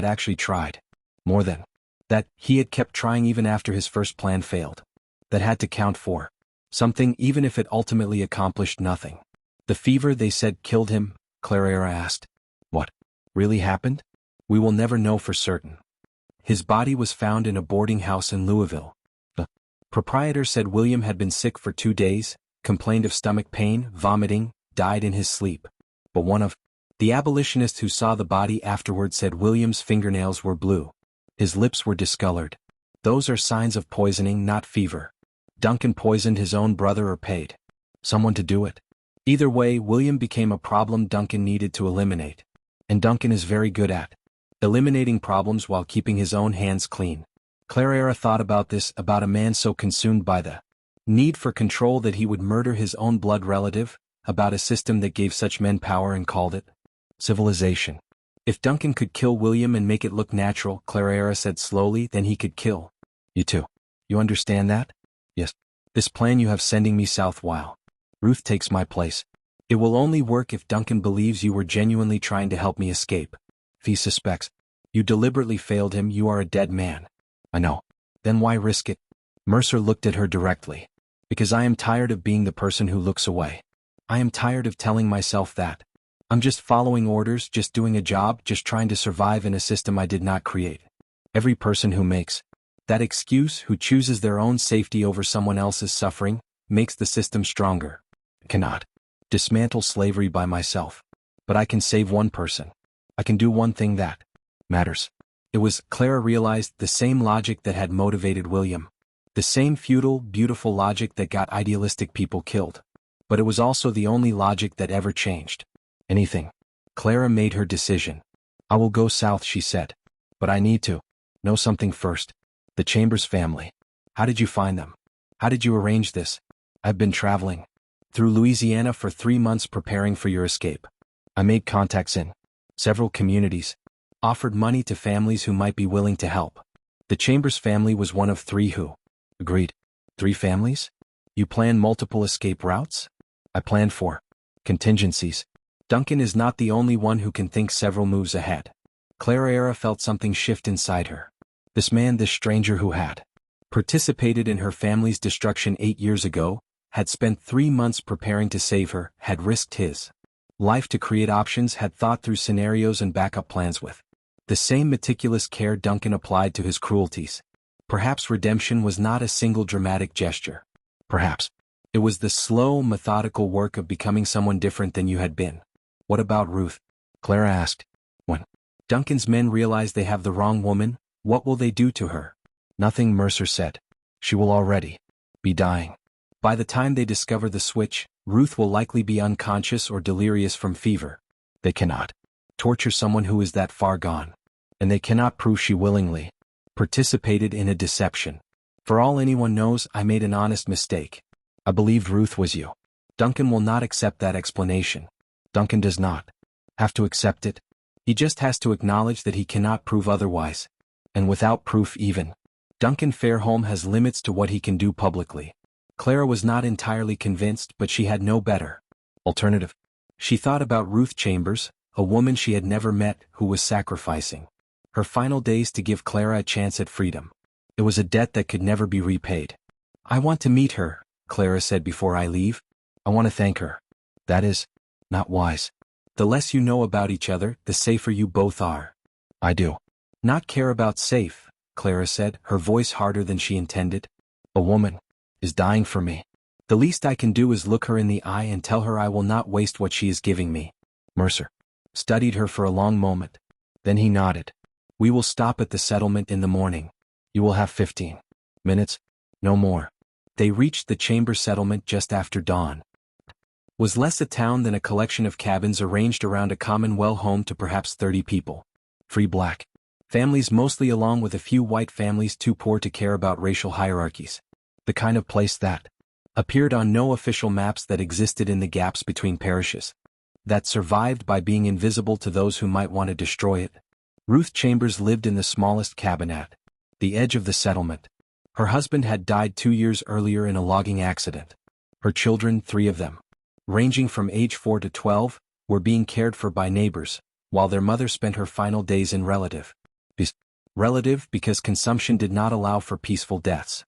Speaker 1: actually tried. More than that, he had kept trying even after his first plan failed. That had to count for something, even if it ultimately accomplished nothing. The fever, they said, killed him, Clara asked. What really happened? We will never know for certain. His body was found in a boarding house in Louisville. The proprietor said William had been sick for 2 days, complained of stomach pain, vomiting, died in his sleep. But one of the abolitionists who saw the body afterward said William's fingernails were blue. His lips were discolored. Those are signs of poisoning, not fever. Duncan poisoned his own brother or paid someone to do it. Either way, William became a problem Duncan needed to eliminate. And Duncan is very good at eliminating problems while keeping his own hands clean. Clara thought about this, about a man so consumed by the need for control that he would murder his own blood relative, about a system that gave such men power and called it civilization. If Duncan could kill William and make it look natural, Clara said slowly, then he could kill you too. You understand that? Yes. This plan you have sending me south while Ruth takes my place. It will only work if Duncan believes you were genuinely trying to help me escape. If he suspects you deliberately failed him, you are a dead man. I know. Then why risk it? Mercer looked at her directly. Because I am tired of being the person who looks away. I am tired of telling myself that I'm just following orders, just doing a job, just trying to survive in a system I did not create. Every person who makes that excuse, who chooses their own safety over someone else's suffering, makes the system stronger. I cannot dismantle slavery by myself. But I can save one person. I can do one thing that matters. It was, Clara realized, the same logic that had motivated William. The same futile, beautiful logic that got idealistic people killed. But it was also the only logic that ever changed anything. Clara made her decision. I will go south, she said. But I need to know something first. The Chambers family. How did you find them? How did you arrange this? I've been traveling through Louisiana for 3 months preparing for your escape. I made contacts in several communities, offered money to families who might be willing to help. The Chambers family was one of 3 who agreed. 3 families? You plan multiple escape routes? I planned for contingencies. Duncan is not the only one who can think several moves ahead. Clara felt something shift inside her. This man, this stranger who had participated in her family's destruction 8 years ago, had spent 3 months preparing to save her, had risked his life to create options, had thought through scenarios and backup plans with the same meticulous care Duncan applied to his cruelties. Perhaps redemption was not a single dramatic gesture. Perhaps it was the slow, methodical work of becoming someone different than you had been. What about Ruth? Clara asked. When Duncan's men realize they have the wrong woman, what will they do to her? Nothing, Mercer said. She will already be dying. By the time they discover the switch, Ruth will likely be unconscious or delirious from fever. They cannot torture someone who is that far gone. And they cannot prove she willingly participated in a deception. For all anyone knows, I made an honest mistake. I believed Ruth was you. Duncan will not accept that explanation. Duncan does not have to accept it. He just has to acknowledge that he cannot prove otherwise. And without proof even, Duncan Fairholme has limits to what he can do publicly. Clara was not entirely convinced, but she had no better alternative. She thought about Ruth Chambers, a woman she had never met, who was sacrificing her final days to give Clara a chance at freedom. It was a debt that could never be repaid. I want to meet her, Clara said before I leave. I want to thank her. That is not wise. The less you know about each other, the safer you both are. I do not care about safe, Clara said, her voice harder than she intended. A woman is dying for me. The least I can do is look her in the eye and tell her I will not waste what she is giving me. Mercer studied her for a long moment. Then he nodded. We will stop at the settlement in the morning. You will have 15 minutes, no more. They reached the chamber settlement just after dawn. Was less a town than a collection of cabins arranged around a common well home to perhaps 30 people. Free black families mostly, along with a few white families too poor to care about racial hierarchies. The kind of place that appeared on no official maps, that existed in the gaps between parishes, that survived by being invisible to those who might want to destroy it. Ruth Chambers lived in the smallest cabin at the edge of the settlement. Her husband had died 2 years earlier in a logging accident. Her children, 3 of them, ranging from age 4 to 12, were being cared for by neighbors, while their mother spent her final days in relative because consumption did not allow for peaceful deaths.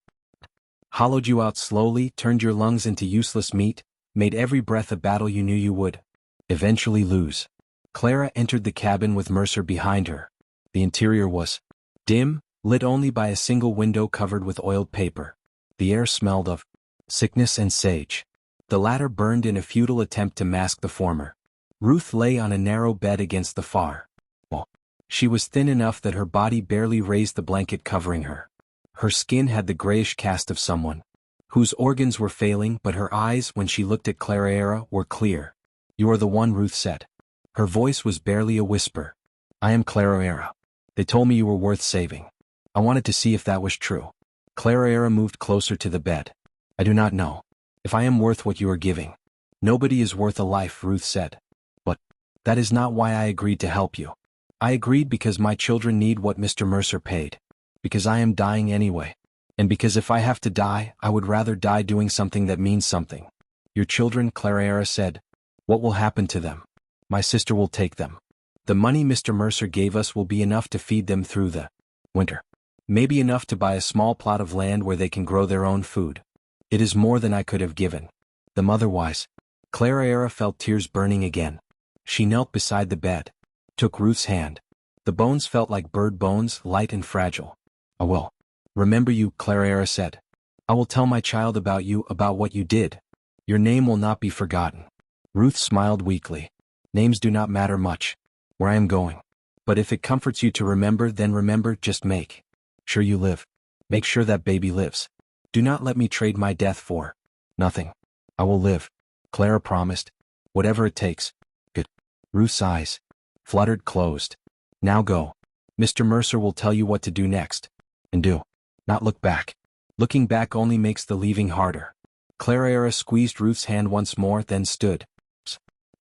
Speaker 1: Hollowed you out slowly, turned your lungs into useless meat, made every breath a battle you knew you would eventually lose. Clara entered the cabin with Mercer behind her. The interior was dim, lit only by a single window covered with oiled paper. The air smelled of sickness and sage. The latter burned in a futile attempt to mask the former. Ruth lay on a narrow bed against the far wall. She was thin enough that her body barely raised the blanket covering her. Her skin had the grayish cast of someone whose organs were failing, but her eyes, when she looked at Clara, were clear. You are the one, Ruth said. Her voice was barely a whisper. I am Clara. They told me you were worth saving. I wanted to see if that was true. Clara moved closer to the bed. I do not know if I am worth what you are giving. Nobody is worth a life, Ruth said. But that is not why I agreed to help you. I agreed because my children need what Mr. Mercer paid. Because I am dying anyway. And because if I have to die, I would rather die doing something that means something. Your children, Clara said. What will happen to them? My sister will take them. The money Mr. Mercer gave us will be enough to feed them through the winter. Maybe enough to buy a small plot of land where they can grow their own food. It is more than I could have given them otherwise. Clara felt tears burning again. She knelt beside the bed, took Ruth's hand. The bones felt like bird bones, light and fragile. I will remember you, Clara said. I will tell my child about you, about what you did. Your name will not be forgotten. Ruth smiled weakly. Names do not matter much where I am going. But if it comforts you to remember, then remember, just make sure you live. Make sure that baby lives. Do not let me trade my death for nothing. I will live, Clara promised. Whatever it takes. Good. Ruth's eyes fluttered closed. Now go. Mr. Mercer will tell you what to do next. And do not look back. Looking back only makes the leaving harder. Clara squeezed Ruth's hand once more, then stood.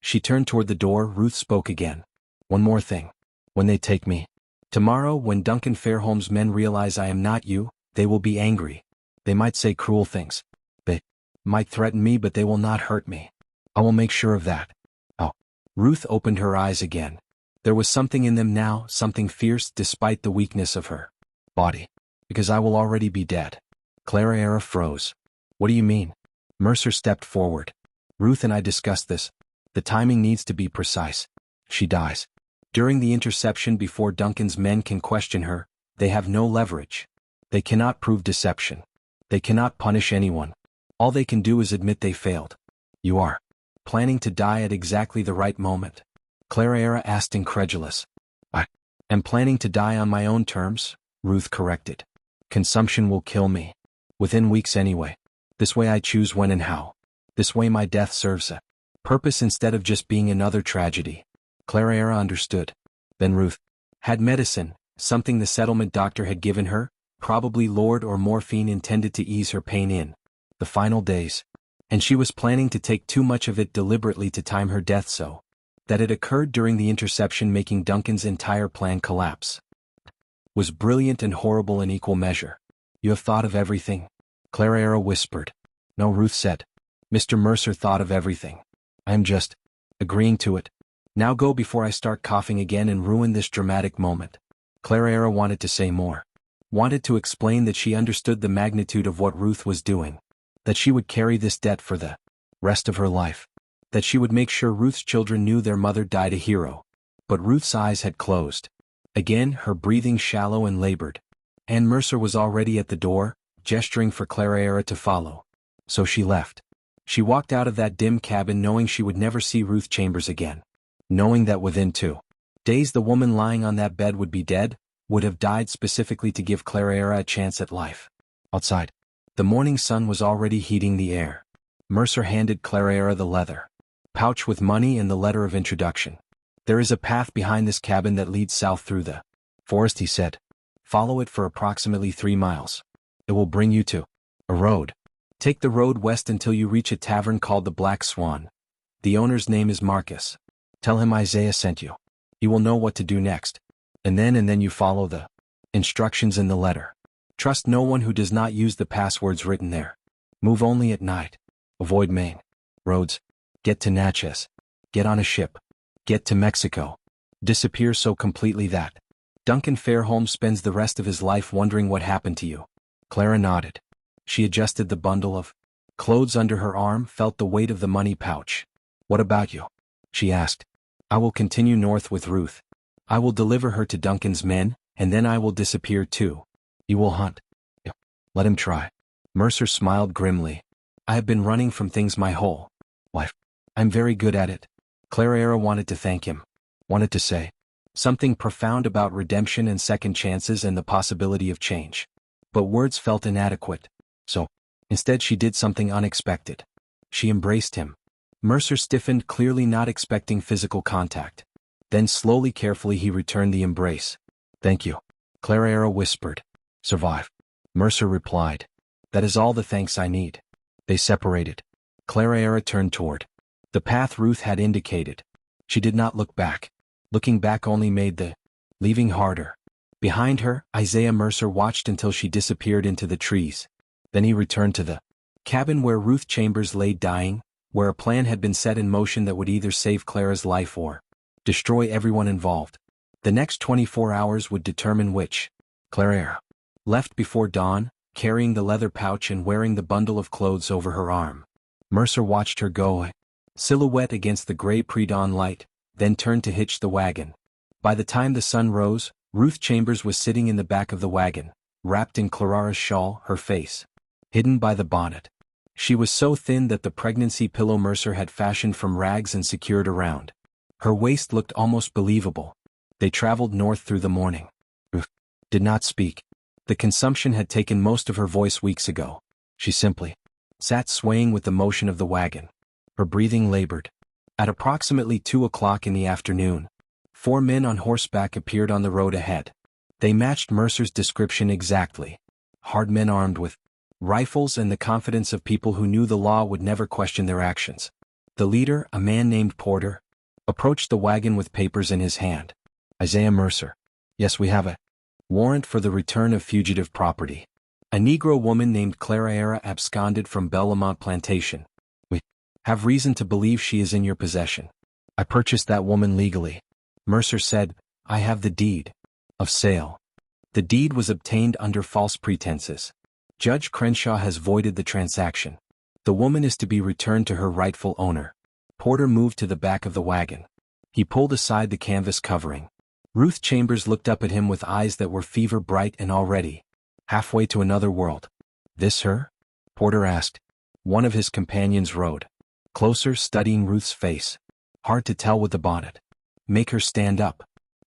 Speaker 1: She turned toward the door. Ruth spoke again. One more thing. When they take me tomorrow, when Duncan Fairholme's men realize I am not you, they will be angry. They might say cruel things. They might threaten me, but they will not hurt me. I will make sure of that. Oh. Ruth opened her eyes again. There was something in them now, something fierce despite the weakness of her body. Because I will already be dead. Clara froze. What do you mean? Mercer stepped forward. Ruth and I discussed this. The timing needs to be precise. She dies during the interception before Duncan's men can question her. They have no leverage. They cannot prove deception. They cannot punish anyone. All they can do is admit they failed. You are planning to die at exactly the right moment. Clara asked, incredulous. I am planning to die on my own terms, Ruth corrected. Consumption will kill me. Within weeks anyway. This way I choose when and how. This way my death serves a purpose instead of just being another tragedy. Clara understood. Then Ruth had medicine, something the settlement doctor had given her, probably Lord or morphine intended to ease her pain in the final days. And she was planning to take too much of it deliberately to time her death so that it occurred during the interception, making Duncan's entire plan collapse. Was brilliant and horrible in equal measure. You have thought of everything? Clara whispered. No, Ruth said. Mr. Mercer thought of everything. I am just agreeing to it. Now go before I start coughing again and ruin this dramatic moment. Clara wanted to say more. Wanted to explain that she understood the magnitude of what Ruth was doing. That she would carry this debt for the rest of her life. That she would make sure Ruth's children knew their mother died a hero. But Ruth's eyes had closed. Again, her breathing shallow and labored. Ann Mercer was already at the door, gesturing for Clara to follow. So she left. She walked out of that dim cabin knowing she would never see Ruth Chambers again. Knowing that within 2 days the woman lying on that bed would be dead, would have died specifically to give Clara a chance at life. Outside, the morning sun was already heating the air. Mercer handed Clara the leather pouch with money and the letter of introduction. There is a path behind this cabin that leads south through the forest, he said. Follow it for approximately 3 miles. It will bring you to a road. Take the road west until you reach a tavern called the Black Swan. The owner's name is Marcus. Tell him Isaiah sent you. He will know what to do next. And then you follow the instructions in the letter. Trust no one who does not use the passwords written there. Move only at night. Avoid main roads. Get to Natchez. Get on a ship. Get to Mexico. Disappear so completely that Duncan Fairholme spends the rest of his life wondering what happened to you. Clara nodded. She adjusted the bundle of clothes under her arm, felt the weight of the money pouch. What about you? She asked. I will continue north with Ruth. I will deliver her to Duncan's men, and then I will disappear too. You will hunt. Let him try. Mercer smiled grimly. I have been running from things my whole life. I'm very good at it. Clara wanted to thank him. Wanted to say something profound about redemption and second chances and the possibility of change. But words felt inadequate. So, instead she did something unexpected. She embraced him. Mercer stiffened, clearly not expecting physical contact. Then slowly, carefully he returned the embrace. Thank you. Clara whispered. Survive. Mercer replied. That is all the thanks I need. They separated. Clara turned toward the path Ruth had indicated. She did not look back. Looking back only made the leaving harder. Behind her, Isaiah Mercer watched until she disappeared into the trees. Then he returned to the cabin where Ruth Chambers lay dying, where a plan had been set in motion that would either save Clara's life or destroy everyone involved. The next 24 hours would determine which. Clara left before dawn, carrying the leather pouch and wearing the bundle of clothes over her arm. Mercer watched her go, a silhouette against the gray pre-dawn light, then turned to hitch the wagon. By the time the sun rose, Ruth Chambers was sitting in the back of the wagon, wrapped in Clara's shawl, her face hidden by the bonnet. She was so thin that the pregnancy pillow Mercer had fashioned from rags and secured around her waist looked almost believable. They traveled north through the morning. Ruth did not speak. The consumption had taken most of her voice weeks ago. She simply sat swaying with the motion of the wagon. Her breathing labored. At approximately 2 o'clock in the afternoon, 4 men on horseback appeared on the road ahead. They matched Mercer's description exactly. Hard men armed with rifles and the confidence of people who knew the law would never question their actions. The leader, a man named Porter, approached the wagon with papers in his hand. Isaiah Mercer. Yes, we have a warrant for the return of fugitive property. A Negro woman named Clara absconded from Bellamont Plantation. We have reason to believe she is in your possession. I purchased that woman legally. Mercer said, I have the deed of sale. The deed was obtained under false pretenses. Judge Crenshaw has voided the transaction. The woman is to be returned to her rightful owner. Porter moved to the back of the wagon. He pulled aside the canvas covering. Ruth Chambers looked up at him with eyes that were fever bright and already halfway to another world. This her? Porter asked. One of his companions rode closer, studying Ruth's face. Hard to tell with the bonnet. Make her stand up.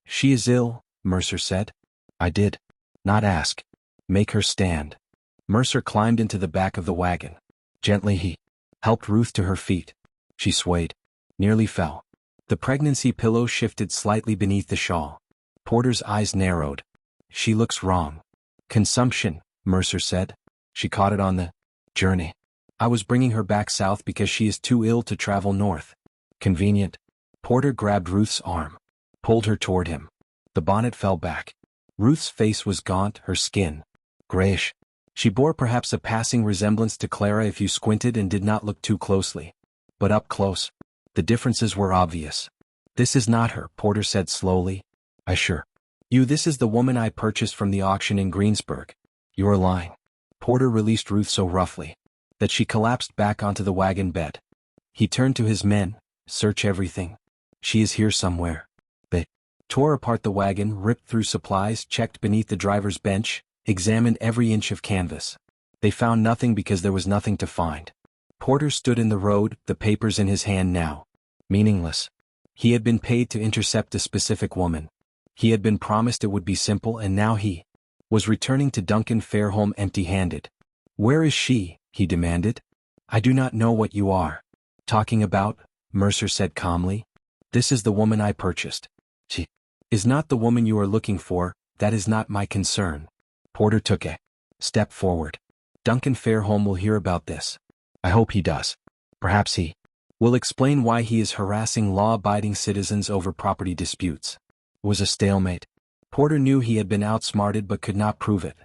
Speaker 1: She is ill, Mercer said. I did not ask. Make her stand. Mercer climbed into the back of the wagon. Gently he helped Ruth to her feet. She swayed, nearly fell. The pregnancy pillow shifted slightly beneath the shawl. Porter's eyes narrowed. She looks wrong. Consumption, Mercer said. She caught it on the journey. I was bringing her back south because she is too ill to travel north. Convenient. Porter grabbed Ruth's arm, pulled her toward him. The bonnet fell back. Ruth's face was gaunt, her skin grayish. She bore perhaps a passing resemblance to Clara if you squinted and did not look too closely. But up close, the differences were obvious. This is not her, Porter said slowly. I sure This is the woman I purchased from the auction in Greensburg. You're lying. Porter released Ruth so roughly that she collapsed back onto the wagon bed. He turned to his men. Search everything. She is here somewhere. They tore apart the wagon, ripped through supplies, checked beneath the driver's bench, examined every inch of canvas. They found nothing because there was nothing to find. Porter stood in the road, the papers in his hand now. Meaningless. He had been paid to intercept a specific woman. He had been promised it would be simple, and now he was returning to Duncan Fairholme empty-handed. Where is she? He demanded. I do not know what you are talking about, Mercer said calmly. This is the woman I purchased. She is not the woman you are looking for. That is not my concern. Porter took a step forward. Duncan Fairholme will hear about this. I hope he does. Perhaps he will explain why he is harassing law-abiding citizens over property disputes. It was a stalemate. Porter knew he had been outsmarted but could not prove it.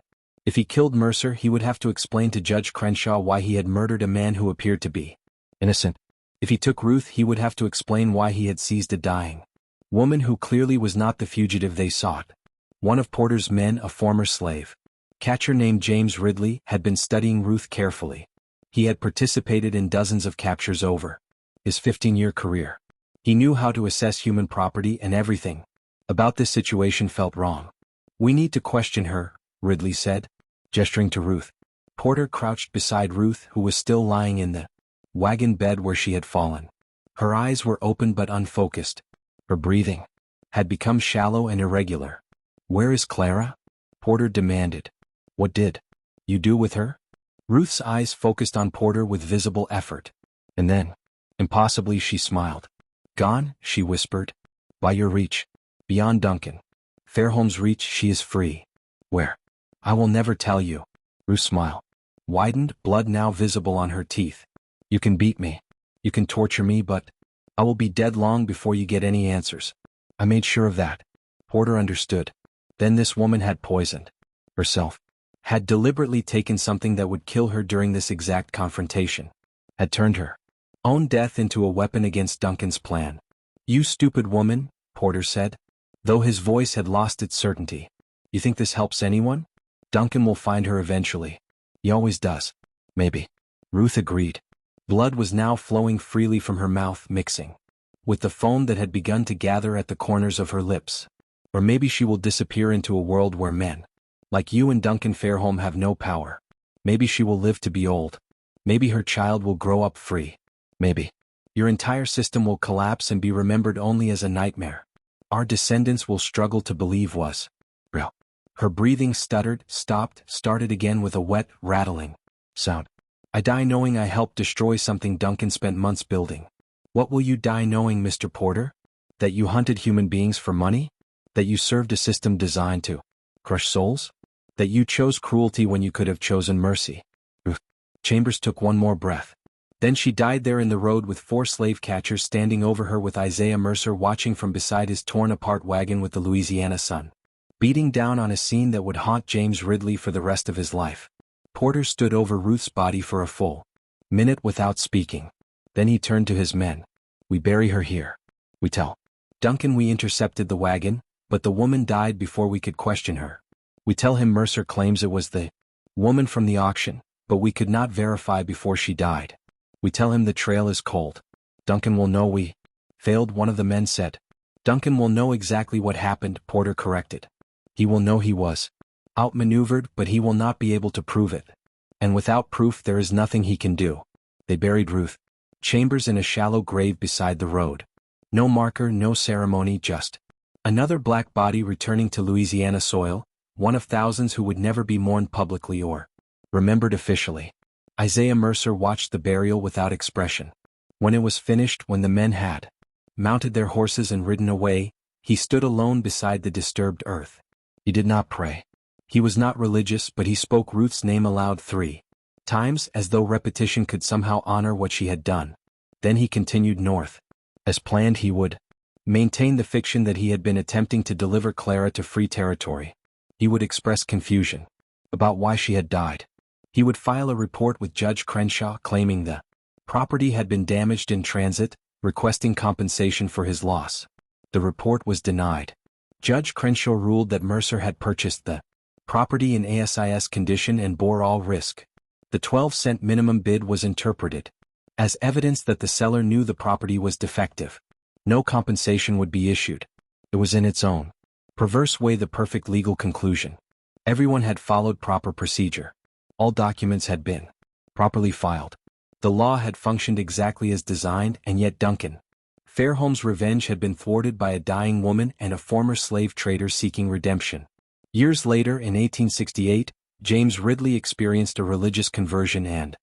Speaker 1: If he killed Mercer, he would have to explain to Judge Crenshaw why he had murdered a man who appeared to be innocent. If he took Ruth, he would have to explain why he had seized a dying woman who clearly was not the fugitive they sought. One of Porter's men, a former slave catcher named James Ridley, had been studying Ruth carefully. He had participated in dozens of captures over his 15-year career. He knew how to assess human property, and everything about this situation felt wrong. We need to question her, Ridley said, gesturing to Ruth. Porter crouched beside Ruth, who was still lying in the wagon bed where she had fallen. Her eyes were open but unfocused. Her breathing had become shallow and irregular. Where is Clara? Porter demanded. What did you do with her? Ruth's eyes focused on Porter with visible effort. And then, impossibly, she smiled. Gone, she whispered. By your reach. Beyond Duncan Fairholme's reach, she is free. Where? I will never tell you. Ruth's smile widened, blood now visible on her teeth. You can beat me. You can torture me, but I will be dead long before you get any answers. I made sure of that. Porter understood. Then this woman had poisoned herself. Had deliberately taken something that would kill her during this exact confrontation. Had turned her own death into a weapon against Duncan's plan. You stupid woman, Porter said, though his voice had lost its certainty. You think this helps anyone? Duncan will find her eventually. He always does. Maybe. Ruth agreed. Blood was now flowing freely from her mouth, mixing with the foam that had begun to gather at the corners of her lips. Or maybe she will disappear into a world where men like you and Duncan Fairholme have no power. Maybe she will live to be old. Maybe her child will grow up free. Maybe your entire system will collapse and be remembered only as a nightmare our descendants will struggle to believe was real. Her breathing stuttered, stopped, started again with a wet, rattling sound. I die knowing I helped destroy something Duncan spent months building. What will you die knowing, Mr. Porter? That you hunted human beings for money? That you served a system designed to crush souls? That you chose cruelty when you could have chosen mercy? Chambers took one more breath. Then she died there in the road with 4 slave catchers standing over her, with Isaiah Mercer watching from beside his torn-apart wagon with the Louisiana sun beating down on a scene that would haunt James Ridley for the rest of his life. Porter stood over Ruth's body for a full minute without speaking. Then he turned to his men. We bury her here. We tell Duncan we intercepted the wagon, but the woman died before we could question her. We tell him Mercer claims it was the woman from the auction, but we could not verify before she died. We tell him the trail is cold. Duncan will know we failed, one of the men said. Duncan will know exactly what happened, Porter corrected. He will know he was outmaneuvered, but he will not be able to prove it. And without proof there is nothing he can do. They buried Ruth Chambers in a shallow grave beside the road. No marker, no ceremony, just another black body returning to Louisiana soil, one of thousands who would never be mourned publicly or remembered officially. Isaiah Mercer watched the burial without expression. When it was finished, when the men had mounted their horses and ridden away, he stood alone beside the disturbed earth. He did not pray. He was not religious, but he spoke Ruth's name aloud 3 times, as though repetition could somehow honor what she had done. Then he continued north. As planned, he would maintain the fiction that he had been attempting to deliver Clara to free territory. He would express confusion about why she had died. He would file a report with Judge Crenshaw claiming the property had been damaged in transit, requesting compensation for his loss. The report was denied. Judge Crenshaw ruled that Mercer had purchased the property in ASIS condition and bore all risk. The 12-cent minimum bid was interpreted as evidence that the seller knew the property was defective. No compensation would be issued. It was in its own perverse way the perfect legal conclusion. Everyone had followed proper procedure. All documents had been properly filed. The law had functioned exactly as designed, and yet Duncan Fairholm's revenge had been thwarted by a dying woman and a former slave trader seeking redemption. Years later, in 1868, James Ridley experienced a religious conversion and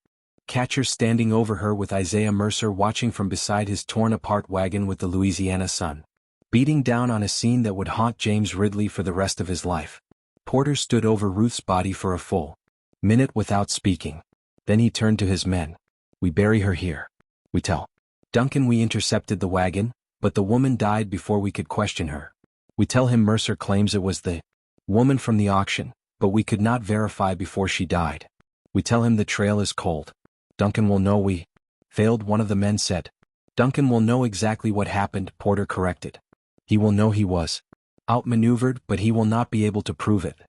Speaker 1: catcher standing over her with Isaiah Mercer watching from beside his torn-apart wagon with the Louisiana sun beating down on a scene that would haunt James Ridley for the rest of his life. Porter stood over Ruth's body for a full minute without speaking. Then he turned to his men. "We bury her here. We tell Duncan we intercepted the wagon, but the woman died before we could question her. We tell him Mercer claims it was the woman from the auction, but we could not verify before she died. We tell him the trail is cold. Duncan will know we failed," one of the men said. "Duncan will know exactly what happened," Porter corrected. "He will know he was outmaneuvered, but he will not be able to prove it.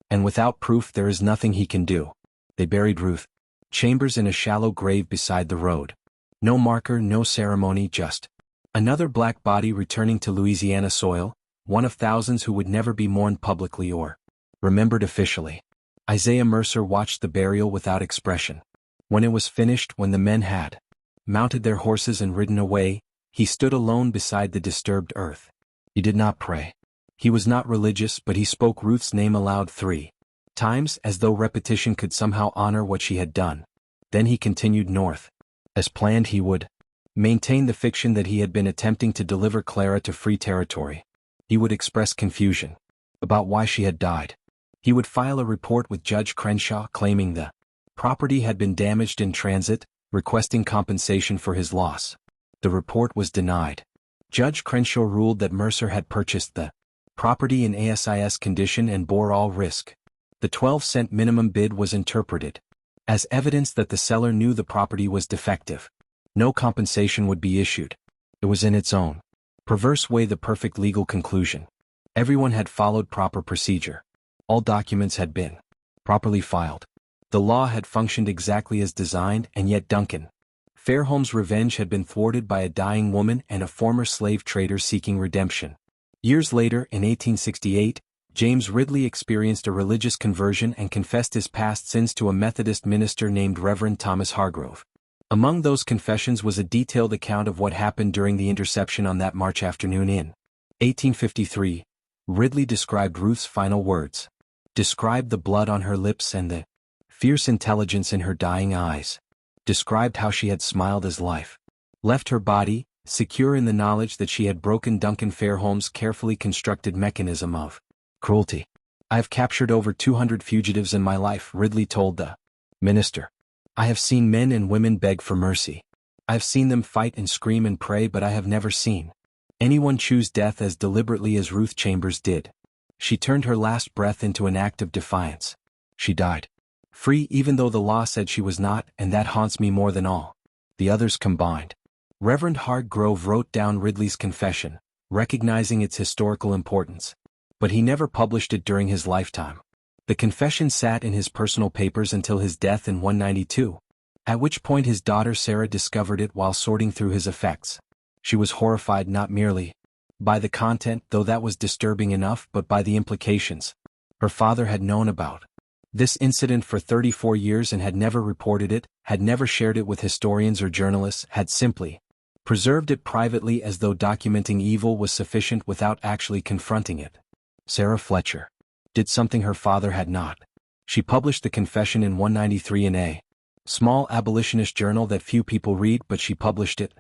Speaker 1: And without proof there is nothing he can do." They buried Ruth Chambers in a shallow grave beside the road. No marker, no ceremony, just another black body returning to Louisiana soil, one of thousands who would never be mourned publicly or remembered officially. Isaiah Mercer watched the burial without expression. When it was finished, when the men had mounted their horses and ridden away, he stood alone beside the disturbed earth. He did not pray. He was not religious, but he spoke Ruth's name aloud 3 times, as though repetition could somehow honor what she had done. Then he continued north. As planned, he would maintain the fiction that he had been attempting to deliver Clara to free territory. He would express confusion about why she had died. He would file a report with Judge Crenshaw claiming the property had been damaged in transit, requesting compensation for his loss. The report was denied. Judge Crenshaw ruled that Mercer had purchased the property in ASIS condition and bore all risk. The 12-cent minimum bid was interpreted as evidence that the seller knew the property was defective. No compensation would be issued. It was in its own perverse way the perfect legal conclusion. Everyone had followed proper procedure. All documents had been properly filed. The law had functioned exactly as designed, and yet Duncan Fairholm's revenge had been thwarted by a dying woman and a former slave trader seeking redemption. Years later, in 1868, James Ridley experienced a religious conversion and confessed his past sins to a Methodist minister named Reverend Thomas Hargrove. Among those confessions was a detailed account of what happened during the interception on that March afternoon in 1853. Ridley described Ruth's final words, described the blood on her lips and the fierce intelligence in her dying eyes, described how she had smiled as life left her body, secure in the knowledge that she had broken Duncan Fairholm's carefully constructed mechanism of cruelty. "I have captured over 200 fugitives in my life," Ridley told the minister. "I have seen men and women beg for mercy. I have seen them fight and scream and pray, but I have never seen anyone choose death as deliberately as Ruth Chambers did. She turned her last breath into an act of defiance. She died free even though the law said she was not, and that haunts me more than all the others combined." Reverend Hargrove wrote down Ridley's confession, recognizing its historical importance. But he never published it during his lifetime. The confession sat in his personal papers until his death in 1892, at which point his daughter Sarah discovered it while sorting through his effects. She was horrified not merely by the content, though that was disturbing enough, but by the implications. Her father had known about this incident for 34 years and had never reported it, had never shared it with historians or journalists, had simply preserved it privately as though documenting evil was sufficient without actually confronting it. Sarah Fletcher did something her father had not. She published the confession in 193 in a small abolitionist journal that few people read, but she published it.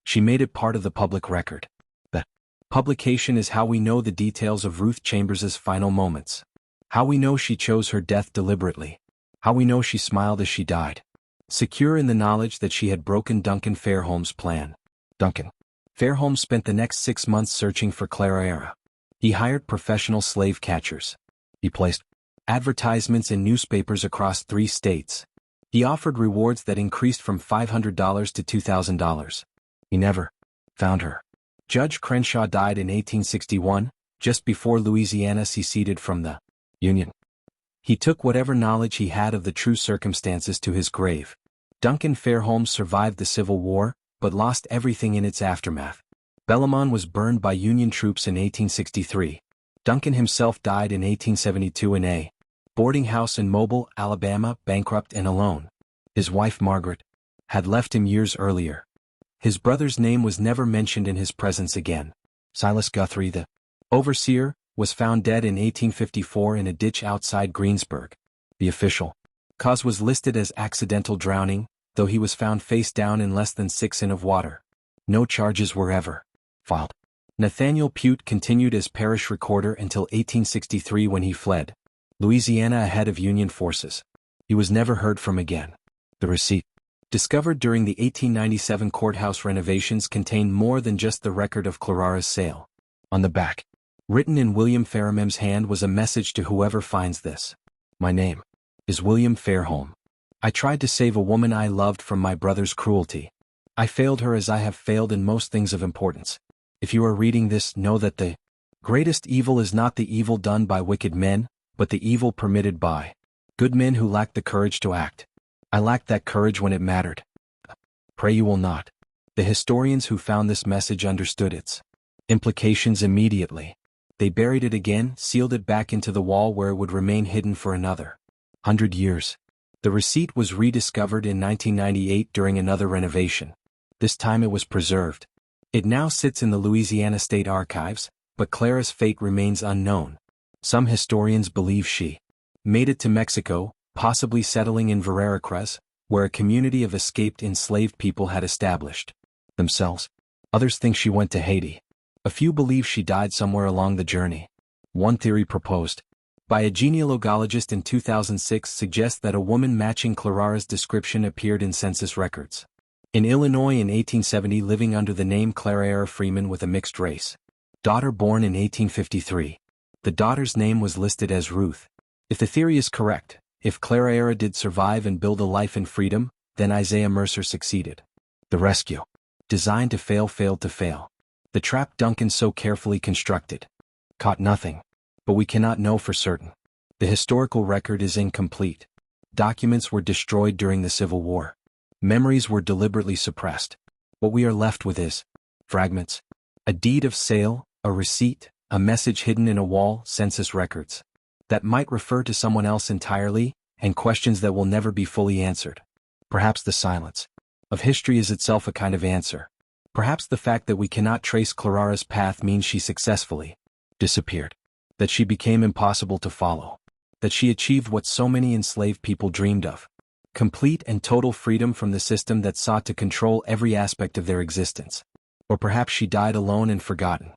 Speaker 1: She made it part of the public record. The publication is how we know the details of Ruth Chambers's final moments. How we know she chose her death deliberately. How we know she smiled as she died, secure in the knowledge that she had broken Duncan Fairholm's plan. Duncan Fairholm spent the next 6 months searching for Clara. He hired professional slave catchers. He placed advertisements in newspapers across 3 states. He offered rewards that increased from $500 to $2,000. He never found her. Judge Crenshaw died in 1861, just before Louisiana seceded from the Union. He took whatever knowledge he had of the true circumstances to his grave. Duncan Fairholme survived the Civil War, but lost everything in its aftermath. Bellamon was burned by Union troops in 1863. Duncan himself died in 1872 in a boarding house in Mobile, Alabama, bankrupt and alone. His wife Margaret had left him years earlier. His brother's name was never mentioned in his presence again. Silas Guthrie, the overseer, was found dead in 1854 in a ditch outside Greensburg. The official cause was listed as accidental drowning, though he was found face down in less than 6 in of water. No charges were ever filed. Nathaniel Pute continued as parish recorder until 1863 when he fled Louisiana ahead of Union forces. He was never heard from again. The receipt, discovered during the 1897 courthouse renovations, contained more than just the record of Clarara's sale. On the back, written in William Fairholme's hand, was a message to whoever finds this. My name is William Fairholme. I tried to save a woman I loved from my brother's cruelty. I failed her as I have failed in most things of importance. If you are reading this, know that the greatest evil is not the evil done by wicked men, but the evil permitted by good men who lack the courage to act. I lacked that courage when it mattered. Pray you will not. The historians who found this message understood its implications immediately. They buried it again, sealed it back into the wall where it would remain hidden for another 100 years. The receipt was rediscovered in 1998 during another renovation. This time it was preserved. It now sits in the Louisiana State Archives, but Clara's fate remains unknown. Some historians believe she made it to Mexico, possibly settling in Veracruz, where a community of escaped enslaved people had established themselves. Others think she went to Haiti. A few believe she died somewhere along the journey. One theory proposed by a genealogist in 2006 suggests that a woman matching Clarara's description appeared in census records in Illinois in 1870, living under the name Clara Freeman with a mixed race. Daughter born in 1853. The daughter's name was listed as Ruth. If the theory is correct, if Clara did survive and build a life in freedom, then Isaiah Mercer succeeded. The rescue, designed to fail, failed to fail. The trap Duncan so carefully constructed caught nothing. But we cannot know for certain. The historical record is incomplete. Documents were destroyed during the Civil War. Memories were deliberately suppressed. What we are left with is fragments. A deed of sale, a receipt, a message hidden in a wall, census records that might refer to someone else entirely, and questions that will never be fully answered. Perhaps the silence of history is itself a kind of answer. Perhaps the fact that we cannot trace Clarara's path means she successfully disappeared. That she became impossible to follow. That she achieved what so many enslaved people dreamed of. Complete and total freedom from the system that sought to control every aspect of their existence. Or perhaps she died alone and forgotten.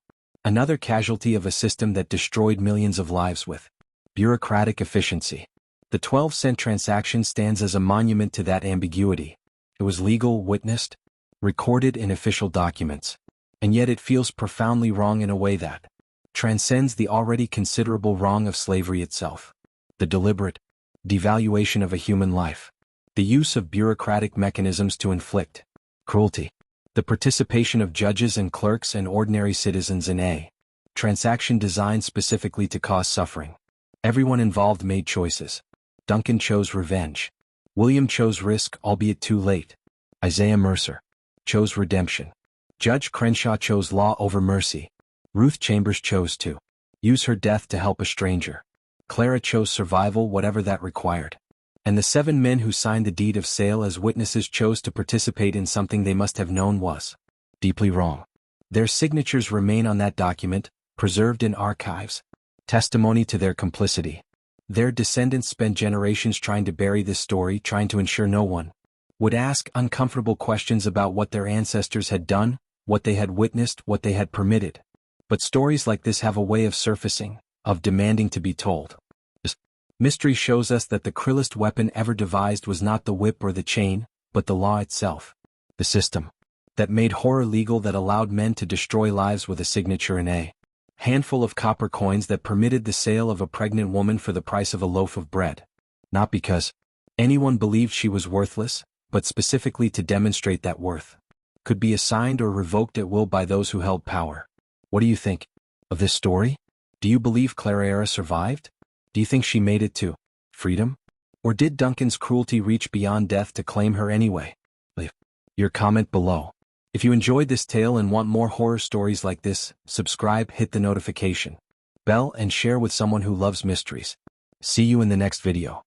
Speaker 1: Another casualty of a system that destroyed millions of lives with bureaucratic efficiency. The 12-cent transaction stands as a monument to that ambiguity. It was legal, witnessed, recorded in official documents. And yet it feels profoundly wrong in a way that transcends the already considerable wrong of slavery itself. The deliberate devaluation of a human life. The use of bureaucratic mechanisms to inflict cruelty. The participation of judges and clerks and ordinary citizens in a transaction designed specifically to cause suffering. Everyone involved made choices. Duncan chose revenge. William chose risk, albeit too late. Isaiah Mercer chose redemption. Judge Crenshaw chose law over mercy. Ruth Chambers chose to use her death to help a stranger. Clara chose survival, whatever that required. And the 7 men who signed the deed of sale as witnesses chose to participate in something they must have known was deeply wrong. Their signatures remain on that document, preserved in archives, testimony to their complicity. Their descendants spent generations trying to bury this story, trying to ensure no one would ask uncomfortable questions about what their ancestors had done, what they had witnessed, what they had permitted. But stories like this have a way of surfacing, of demanding to be told. This mystery shows us that the cruelest weapon ever devised was not the whip or the chain, but the law itself. The system that made horror legal, that allowed men to destroy lives with a signature in a handful of copper coins, that permitted the sale of a pregnant woman for the price of a loaf of bread. Not because anyone believed she was worthless, but specifically to demonstrate that worth could be assigned or revoked at will by those who held power. What do you think of this story? Do you believe Clara survived? Do you think she made it to freedom? Or did Duncan's cruelty reach beyond death to claim her anyway? Leave your comment below. If you enjoyed this tale and want more horror stories like this, subscribe, hit the notification bell, and share with someone who loves mysteries. See you in the next video.